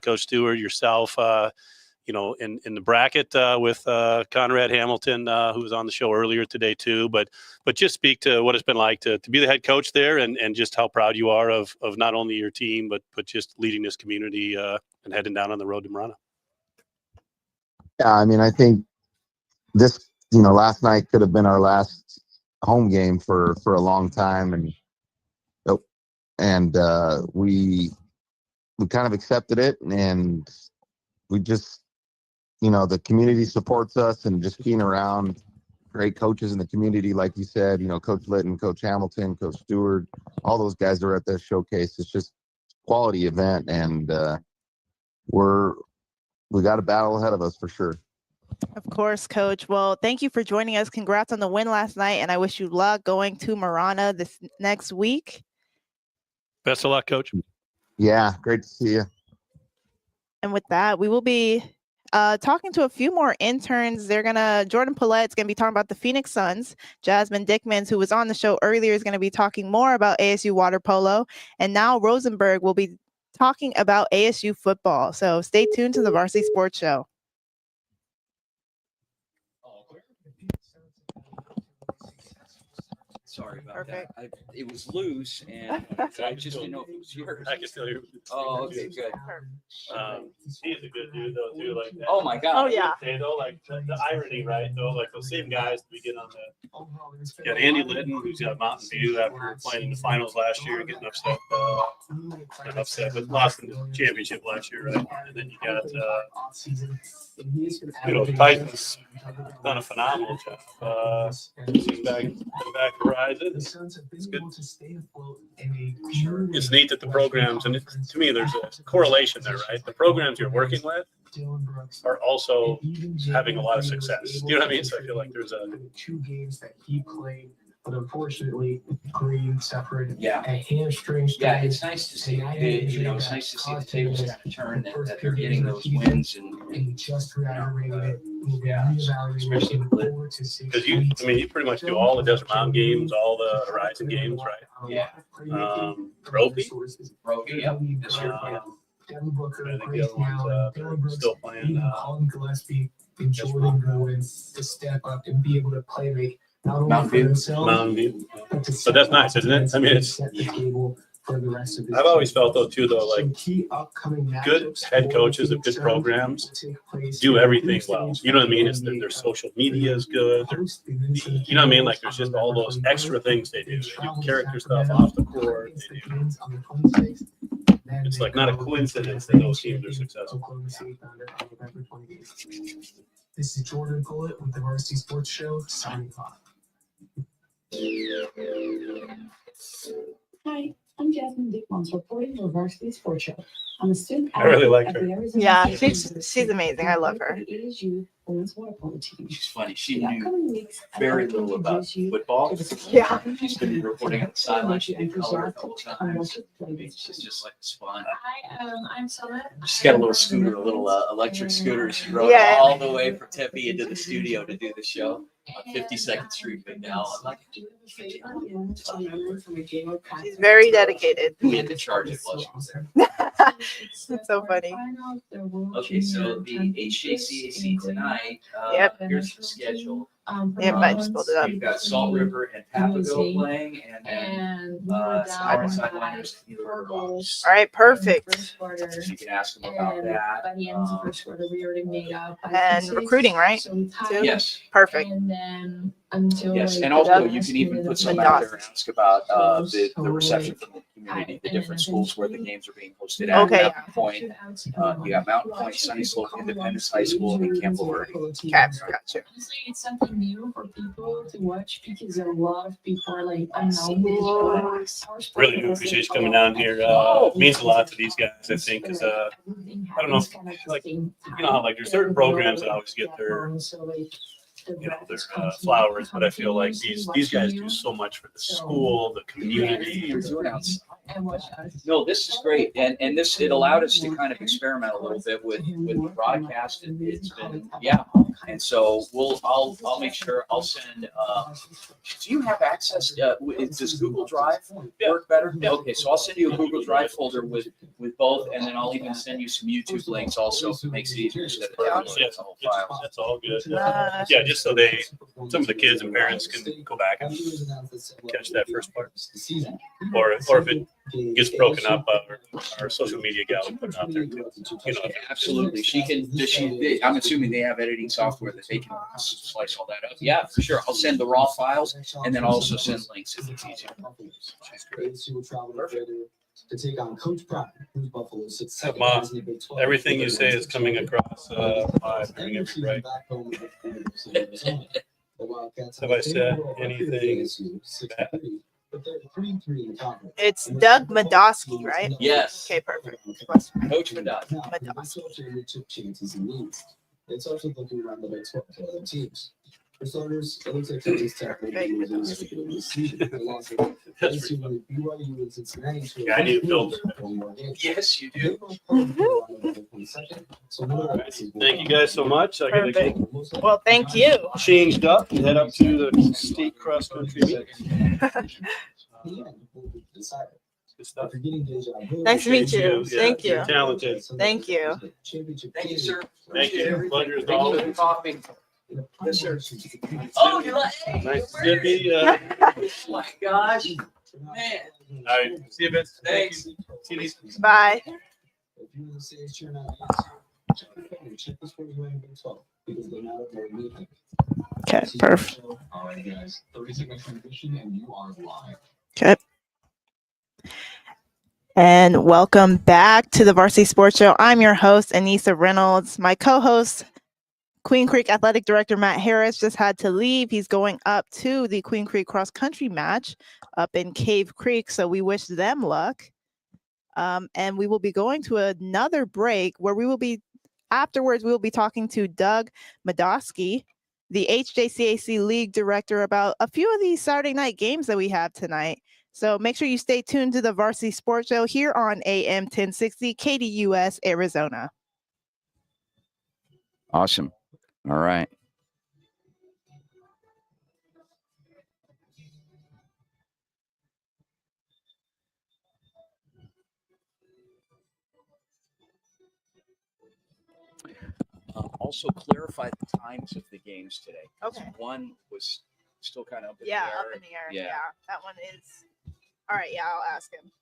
Coach Stewart, yourself. You know, in the bracket with Conrad Hamilton, who was on the show earlier today too. But just speak to what it's been like to be the head coach there, and just how proud you are of not only your team, but just leading this community and heading down on the road to Marana.
Yeah, I mean, I think this, you know, last night could have been our last home game for a long time, and we kind of accepted it, and we just, you know, the community supports us, and just being around great coaches in the community, like you said, you know, Coach Litton, Coach Hamilton, Coach Stewart, all those guys are at this showcase. It's just a quality event, and we got a battle ahead of us for sure.
Of course, Coach. Well, thank you for joining us. Congrats on the win last night, and I wish you luck going to Marana this next week.
Best of luck, Coach.
Yeah, great to see you.
And with that, we will be talking to a few more interns. Jordan Paulette's going to be talking about the Phoenix Suns. Jasmine Dickmans, who was on the show earlier, is going to be talking more about ASU water polo. And now Rosenberg will be talking about ASU football. So stay tuned to the Varsity Sports Show.
Sorry about
Perfect.
that. It was loose, and I just didn't know if it was yours.
I can still hear.
Oh, okay, good.
He's a good dude though too. Like,
Oh my God.
Oh yeah.
Say though, like the irony, right? Though, like those same guys we get on the. You got Andy Litton, who's got Mountain View after playing in the finals last year, getting upset. Not upset, but lost in the championship last year, right? And then you got, Tyson's done a phenomenal job. He's back to Horizon. It's good. It's neat that the programs, and to me, there's a correlation there, right? The programs you're working with are also having a lot of success. You know what I mean? So I feel like there's a
2 games that he played, but unfortunately, Green suffered
Yeah.
a hamstring.
Yeah, it's nice to see. It's nice to see the tables kind of turn, that they're getting those wins,
and just reiterated it.
Yeah, especially
because you pretty much do all the Desert Mountain games, all the Horizon games, right?
Yeah.
Ropey,
yep. This year,
Devin Booker,
I think
Grace
the other ones,
Allen, Dylan Brooks,
still playing.
even Colin Gillespie and Jordan Bowen to step up and be able to play make not only for themselves,
Mountain View.
but to
But that's nice, isn't it? I mean, it's.
set the table for the rest of this
I've always
season.
felt though too, though, like
Key upcoming
good
matchups
head
for
coaches of
Phoenix
good
Suns
programs
will take place
do
in
everything
Phoenix
well.
Stadium
You know what I mean?
on
It's
the
their social media is good. You know what I mean? Like there's just all those extra things they do. They do character stuff off the court. They do. It's like not a coincidence that those teams are successful.
Oklahoma City founder on November 28th. This is Jordan Bullitt with the Varsity Sports Show signing off.
Hi, I'm Jasmine Dickmans reporting for Varsity Sports Show. I'm a student.
I really like
at
her.
the Arizona
Yeah,
State
she's amazing. I love her.
for the ASU women's water polo team.
She's funny. She
The
knew
upcoming weeks, I'd
very
like to
little about
introduce you
football.
to the
Yeah.
She's been reporting on the sideline. She did color a
enthusiastic
couple
and
times.
watch
I mean, she's just like it's fun.
Hi, I'm Summer.
She's got a little scooter, a little electric scooter. She rode
Yeah.
all the way from Tempe into the studio to do the show on 52nd Street, Big Al. I'm like,
She's very dedicated.
we had to charge it while she was there.
It's so funny.
Okay, so the HJCAC tonight,
Yep.
here's the schedule.
Yep, I just pulled it up.
We've got Salt River and Papaville playing, and then Sideliners.
All right, perfect.
You can ask them about that.
By the end of the first quarter, we already made up.
And recruiting, right? Too?
Yes.
Perfect.
And then until
Yes,
like,
and also
the
you can even put
last
some
minute
out
of
there and ask about the reception from the community, the different schools where the games are being hosted at.
Okay.
Mountain Point, you got Mountain Point, Sunny Slope, Independence High School, and Camp Verde.
Okay, gotcha.
Honestly, it's something new for people to watch because a lot of people are like unknown with each other.
Really do appreciate you coming down here. It means a lot to these guys, I think, because I don't know, like you know how like there's certain programs that always get their their flowers, but I feel like these guys do so much for the school, the community.
No, this is great, and it allowed us to kind of experiment a little bit with the broadcast, and it's been and so I'll make sure I'll send. Do you have access? Does Google Drive work better? Okay, so I'll send you a Google Drive folder with both, and then I'll even send you some YouTube links also. If it makes it easier instead of downloading the whole file.
That's all good. Yeah, just so some of the kids and parents can go back and catch that first part. Or if it gets broken up, our social media gal will put it out there too. You know,
Absolutely. I'm assuming they have editing software that they can slice all that up. Yeah, for sure. I'll send the raw files and then I'll also send links if it's easier.
To take on Coach Pride, who's Buffalo's success.
everything you say is coming across live during every break. Have I said anything bad?
It's Doug Madosky, right?
Yes.
Okay, perfect.
Coach Madosky.
It's also looking around the Big 12 to other teams. For starters, it looks like Texas Tech will be able to BYU and Cincinnati.
Yeah, I need a filter.
Yes, you do.
Thank you guys so much. I gotta get
Well, thank you.
changed up and head up to the state cross country meet. Good stuff.
Nice to meet you.
Yeah,
Thank you.
You're talented.
Thank you.
Thank you, sir.
Thank you. Pleasure as
Thank you
always.
for coffee. Yes, sir. Oh, you're like, hey,
Nice to see you.
oh my gosh, man.
All right. See you, Vince.
Thanks.
See you, Lisa.
Bye. Okay, perfect. Okay. And welcome back to the Varsity Sports Show. I'm your host, Anissa Reynolds. My co-host, Queen Creek Athletic Director Matt Harris, just had to leave. He's going up to the Queen Creek cross country match up in Cave Creek, so we wish them luck. And we will be going to another break where afterwards, we will be talking to Doug Madosky, the HJCAC League Director, about a few of these Saturday night games that we have tonight. So make sure you stay tuned to the Varsity Sports Show here on AM 1060 KDUS Arizona.
Awesome. All right. Also clarify the times of the games today.
Okay.
One was still kind of up in
Yeah,
the air.
up in the air.
Yeah.
Yeah, that one is. All right, yeah, I'll ask him.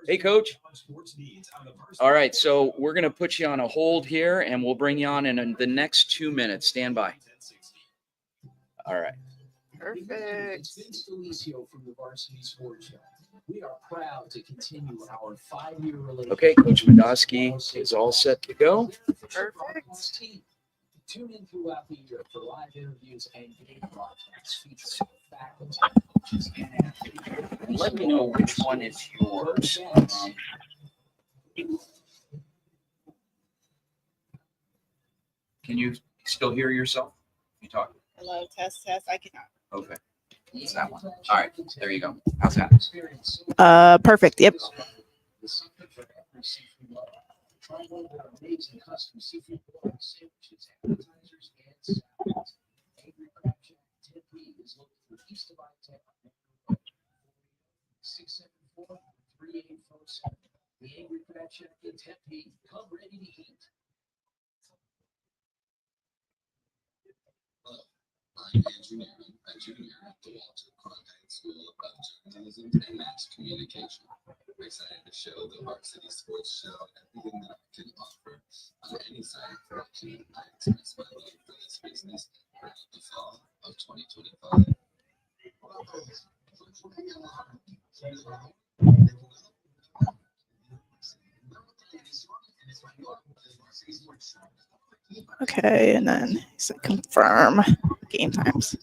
Hey, Coach. All right, so we're going to put you on a hold here, and we'll bring you on in the next 2 minutes. Stand by. All right.
Perfect.
From the Varsity Sports Show. We are proud to continue our 5-year relationship.
Okay, Coach Madosky is all set to go.
Perfect.
Tune in throughout the year for live interviews and game broadcasts featuring faculty, coaches, and athletes.
Let me know which one is yours. Can you still hear yourself? You talk?
Hello, test. I cannot.
Okay. It's that one. All right. There you go. How's that?
Perfect. Yep.
Try one of our amazing custom seafood sandwiches, appetizers, and salads. Angry Crab Shack Tempe is located east of I-10. 674-3847. The Angry Crab Shack in Tempe. Come ready to eat.
I'm engineering, a junior at the Walter Cronkite School of Journalism and Mass Communication. I'm excited to show the Varsity Sports Show everything that I can offer on any side of production. I express my love for this business throughout the fall of 2025.
Okay, and then he said confirm game times.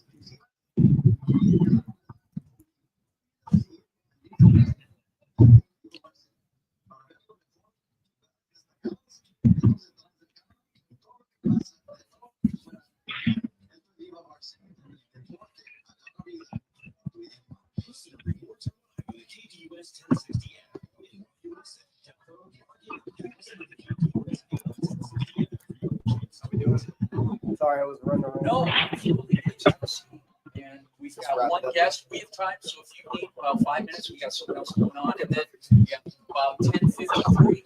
Sorry, I was running around.
No, absolutely. And we've got one guest. We have time, so if you need about 5 minutes, we got something else going on, and then we got about 10:53.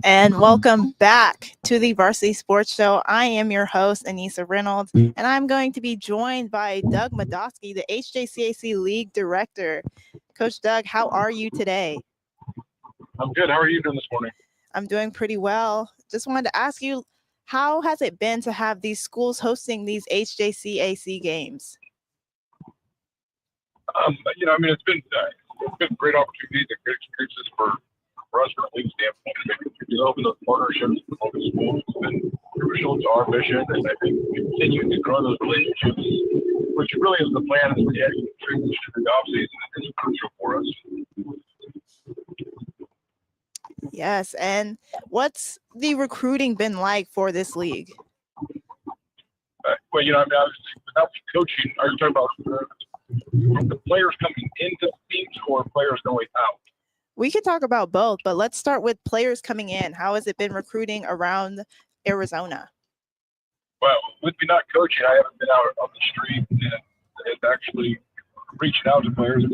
And welcome back to the Varsity Sports Show. I am your host, Anissa Reynolds, and I'm going to be joined by Doug Madosky, the HJCAC League Director. Coach Doug, how are you today?
I'm good. How are you doing this morning?
I'm doing pretty well. Just wanted to ask you, how has it been to have these schools hosting these HJCAC games?
It's been a great opportunity, a great experiences for us from a league standpoint. Developing those partnerships with local schools has been crucial to our mission, and I think we continue to grow those relationships, which really is the plan as we actually transition to the offseason. It's crucial for us.
Yes, and what's the recruiting been like for this league?
Without coaching, are you talking about the players coming into the teams or players going out?
We could talk about both, but let's start with players coming in. How has it been recruiting around Arizona?
Well,
with me not coaching, I haven't been out on the street and actually reaching out to players.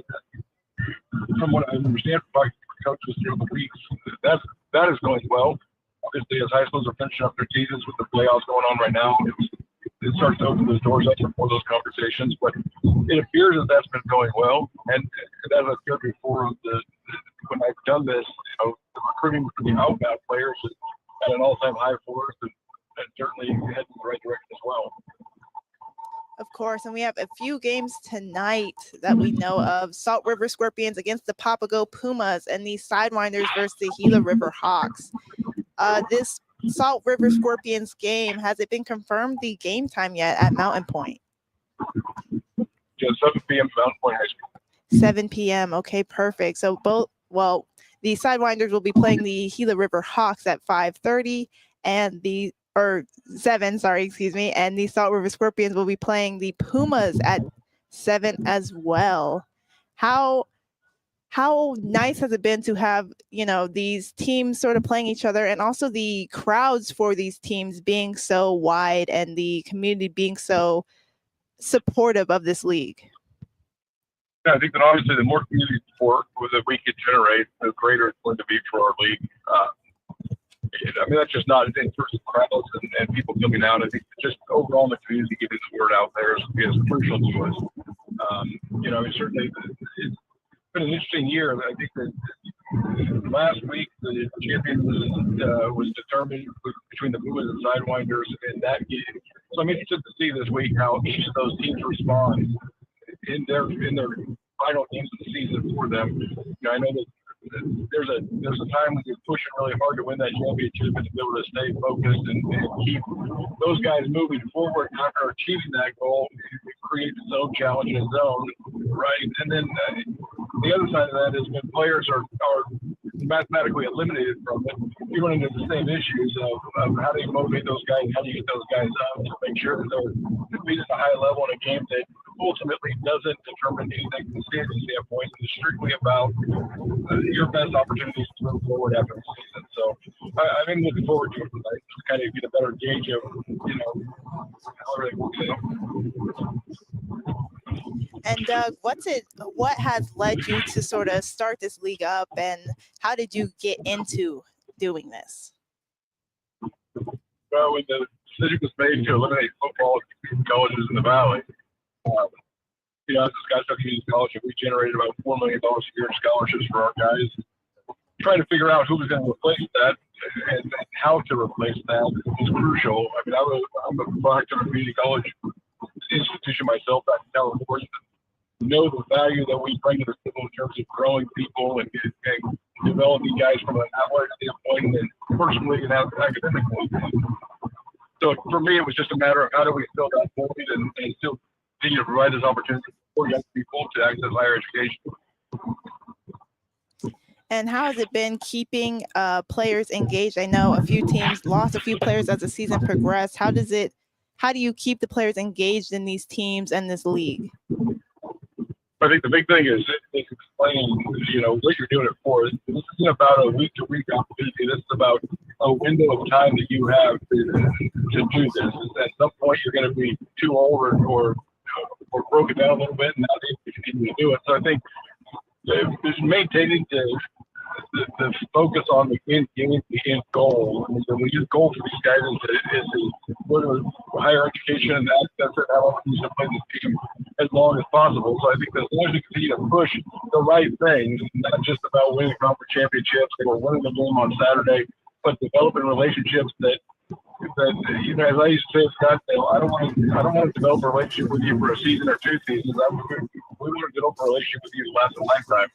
From what I understand from coaches through the weeks, that is going well. Obviously, as high schools are finishing up their seasons with the playoffs going on right now, it starts to open those doors up for those conversations. But it appears that that's been going well. And as I said before, when I've done this, the recruiting for the outbound players is at an all-time high for us, and certainly heading in the right direction as well.
Of course, and we have a few games tonight that we know of. Salt River Scorpions against the Papago Pumas, and the Sidewinders versus the Gila River Hawks. This Salt River Scorpions game, has it been confirmed the game time yet at Mountain Point?
Yeah, 7 p.m. Mountain Point High School.
7 p.m. Okay, perfect. So the Sidewinders will be playing the Gila River Hawks at 5:30, and the 7, and the Salt River Scorpions will be playing the Pumas at 7 as well. How nice has it been to have, these teams sort of playing each other, and also the crowds for these teams being so wide and the community being so supportive of this league?
Yeah, I think that obviously the more community support that we can generate, the greater it's going to be for our league. I mean, that's just not in terms of crowds and people coming out. I think just overall in the community, getting the word out there is crucial to us. Certainly it's been an interesting year. I think that last week the champion was determined between the Pumas and Sidewinders in that game. So I'm interested to see this week how each of those teams respond in their final games of the season for them. I know that there's a time when you're pushing really hard to win that championship and to be able to stay focused and keep those guys moving forward after achieving that goal. It creates its own challenge in its own, right? And then the other side of that is when players are mathematically eliminated from it, you run into the same issues of how do you motivate those guys, how do you get those guys up to make sure that they're competing at a high level in a game that ultimately doesn't determine anything from a standing standpoint. It's strictly about your best opportunities to move forward after the season. So I've been looking forward to it tonight to kind of get a better gauge of, how everything works out.
And Doug, what has led you to sort of start this league up, and how did you get into doing this?
Well, when the decision was made to eliminate football at colleges in the Valley, as a Scottsdale Community College, we generated about $4 million a year in scholarships for our guys. Trying to figure out who was going to replace that and how to replace that is crucial. I mean, I'm a product of a community college institution myself back in California. Know the value that we bring to the table in terms of growing people and developing guys from an athletic standpoint and personally and academically. So for me, it was just a matter of how do we fill that void and still continue to provide this opportunity for young people to access higher education.
And how has it been keeping players engaged? I know a few teams lost a few players as the season progressed. How do you keep the players engaged in these teams and this league?
I think the big thing is explaining, what you're doing it for. This isn't about a week-to-week opportunity. This is about a window of time that you have to do this. At some point, you're going to be too old or broken down a little bit, and not able to continue to do it. So I think just maintaining the focus on the end game, the end goal. I mean, the goal for these guys is to go to higher education and access it, have opportunities to play this team as long as possible. So I think that as long as we continue to push the right things, not just about winning conference championships or winning the game on Saturday, but developing relationships that as I used to say at Scottsdale, I don't want to develop a relationship with you for a season or 2 seasons. We want to develop a relationship with you to last a lifetime.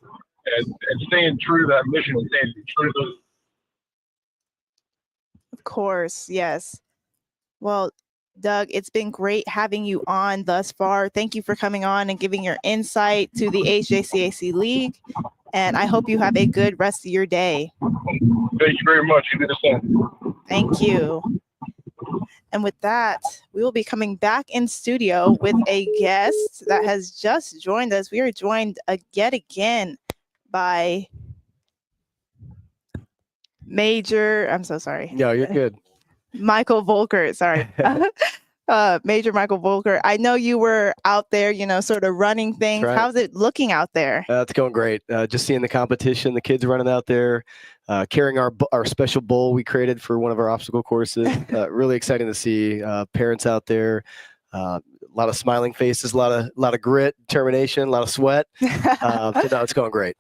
And staying true to that mission and staying true to those.
Of course, yes. Well, Doug, it's been great having you on thus far. Thank you for coming on and giving your insight to the HJCAC League. And I hope you have a good rest of your day.
Thank you very much. You did the same.
Thank you. And with that, we will be coming back in studio with a guest that has just joined us. We are joined yet again by I'm so sorry.
No, you're good.
Michael Volker, sorry. Major Michael Volker, I know you were out there, sort of running things.
Right.
How's it looking out there?
It's going great. Just seeing the competition, the kids running out there, carrying our special bowl we created for one of our obstacle courses. Really exciting to see parents out there. A lot of smiling faces, a lot of grit, determination, a lot of sweat. So no, it's going great.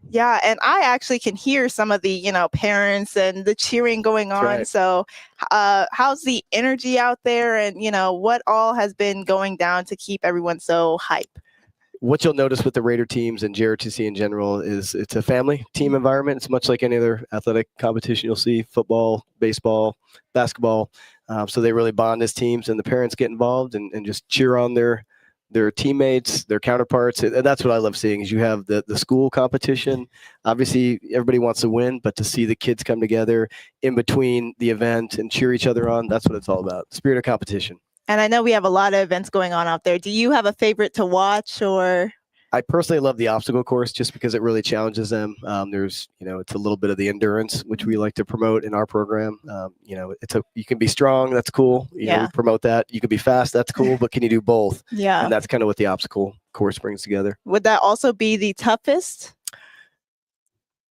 Yeah, and I actually can hear some of the, parents and the cheering going on.
right.
So, how's the energy out there, and what all has been going down to keep everyone so hype?
What you'll notice with the Raider teams and JROTC in general is it's a family team environment. It's much like any other athletic competition you'll see: football, baseball, basketball. So they really bond as teams, and the parents get involved and just cheer on their teammates, their counterparts. And that's what I love seeing is you have the school competition. Obviously, everybody wants to win, but to see the kids come together in between the event and cheer each other on, that's what it's all about. Spirit of competition.
And I know we have a lot of events going on out there. Do you have a favorite to watch, or?
I personally love the obstacle course just because it really challenges them. There's, it's a little bit of the endurance, which we like to promote in our program. You can be strong. That's cool. You know, we promote that. You can be fast. That's cool. But can you do both?
Yeah.
And that's kind of what the obstacle course brings together.
Would that also be the toughest?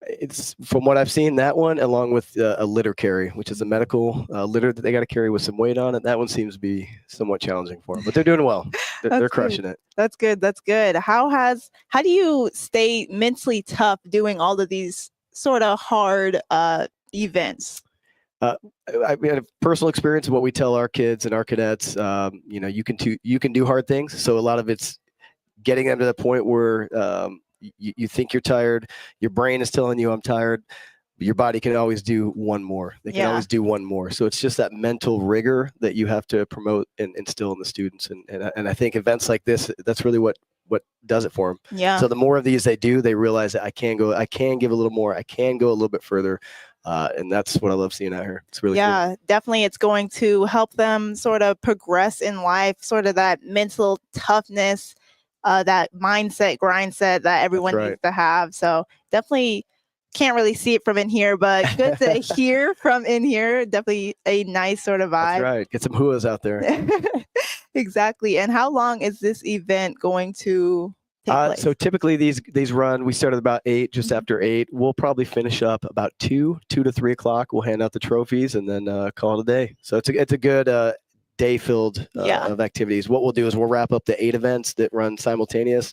It's from what I've seen, that one, along with a litter carry, which is a medical litter that they got to carry with some weight on it. That one seems to be somewhat challenging for them, but they're doing well. They're crushing it.
That's good. That's good. How do you stay mentally tough doing all of these sort of hard events?
I mean, a personal experience of what we tell our kids and our cadets. You can do hard things. So a lot of it's getting them to the point where you think you're tired, your brain is telling you I'm tired, but your body can always do one more. They can always do one more. So it's just that mental rigor that you have to promote and instill in the students. And I think events like this, that's really what does it for them.
Yeah.
So the more of these they do, they realize that I can give a little more, I can go a little bit further. And that's what I love seeing out here. It's really cool.
Definitely. It's going to help them sort of progress in life, sort of that mental toughness, that mindset, grindset that everyone needs to have. So definitely can't really see it from in here, but good to hear from in here. Definitely a nice sort of vibe.
That's right. Get some huas out there.
Exactly. And how long is this event going to take place?
So typically these run, we start at about 8, just after 8. We'll probably finish up about 2 to 3 o'clock. We'll hand out the trophies and then call it a day. So it's a good day filled of activities. What we'll do is we'll wrap up the 8 events that run simultaneous.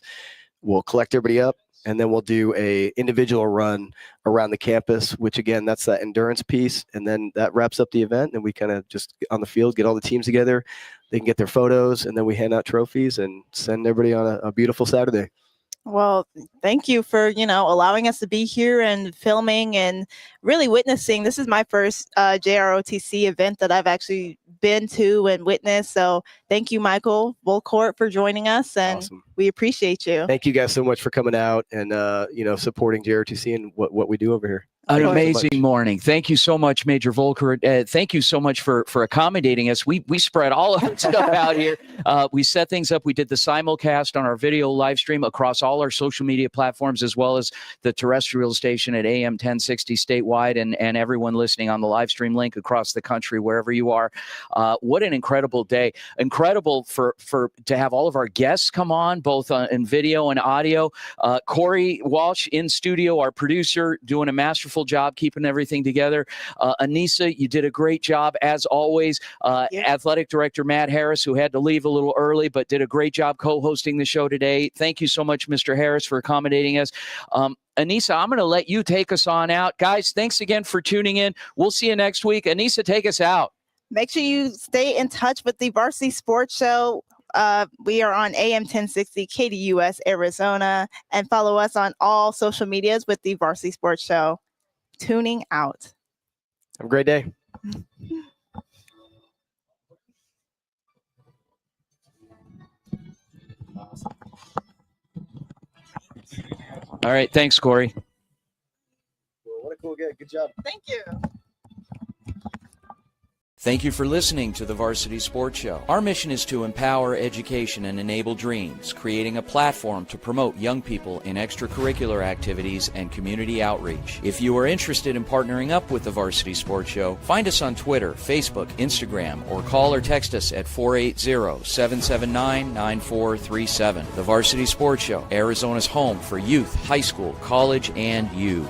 We'll collect everybody up, and then we'll do a individual run around the campus, which again, that's that endurance piece. And then that wraps up the event, and we kind of just on the field, get all the teams together. They can get their photos, and then we hand out trophies and send everybody on a beautiful Saturday.
Well, thank you for, allowing us to be here and filming and really witnessing. This is my first JROTC event that I've actually been to and witnessed. So thank you, Michael Volcourt, for joining us. And we appreciate you.
Thank you guys so much for coming out and, supporting JROTC and what we do over here.
An amazing morning. Thank you so much, Major Volker. Thank you so much for accommodating us. We spread all of that stuff out here. We set things up. We did the simulcast on our video live stream across all our social media platforms, as well as the terrestrial station at AM 1060 statewide, and everyone listening on the live stream link across the country, wherever you are. What an incredible day. Incredible to have all of our guests come on, both in video and audio. Corey Walsh in studio, our producer, doing a masterful job keeping everything together. Anissa, you did a great job as always. Athletic Director Matt Harris, who had to leave a little early, but did a great job co-hosting the show today. Thank you so much, Mr. Harris, for accommodating us. Anissa, I'm going to let you take us on out. Guys, thanks again for tuning in. We'll see you next week. Anissa, take us out.
Make sure you stay in touch with the Varsity Sports Show. We are on AM 1060 KDUS Arizona, and follow us on all social medias with the Varsity Sports Show. Tuning out.
Have a great day.
All right. Thanks, Corey.
Well, what a cool guy. Good job.
Thank you.
Thank you for listening to the Varsity Sports Show. Our mission is to empower education and enable dreams, creating a platform to promote young people in extracurricular activities and community outreach. If you are interested in partnering up with the Varsity Sports Show, find us on Twitter, Facebook, Instagram, or call or text us at 480-779-9437. The Varsity Sports Show, Arizona's home for youth, high school, college, and you.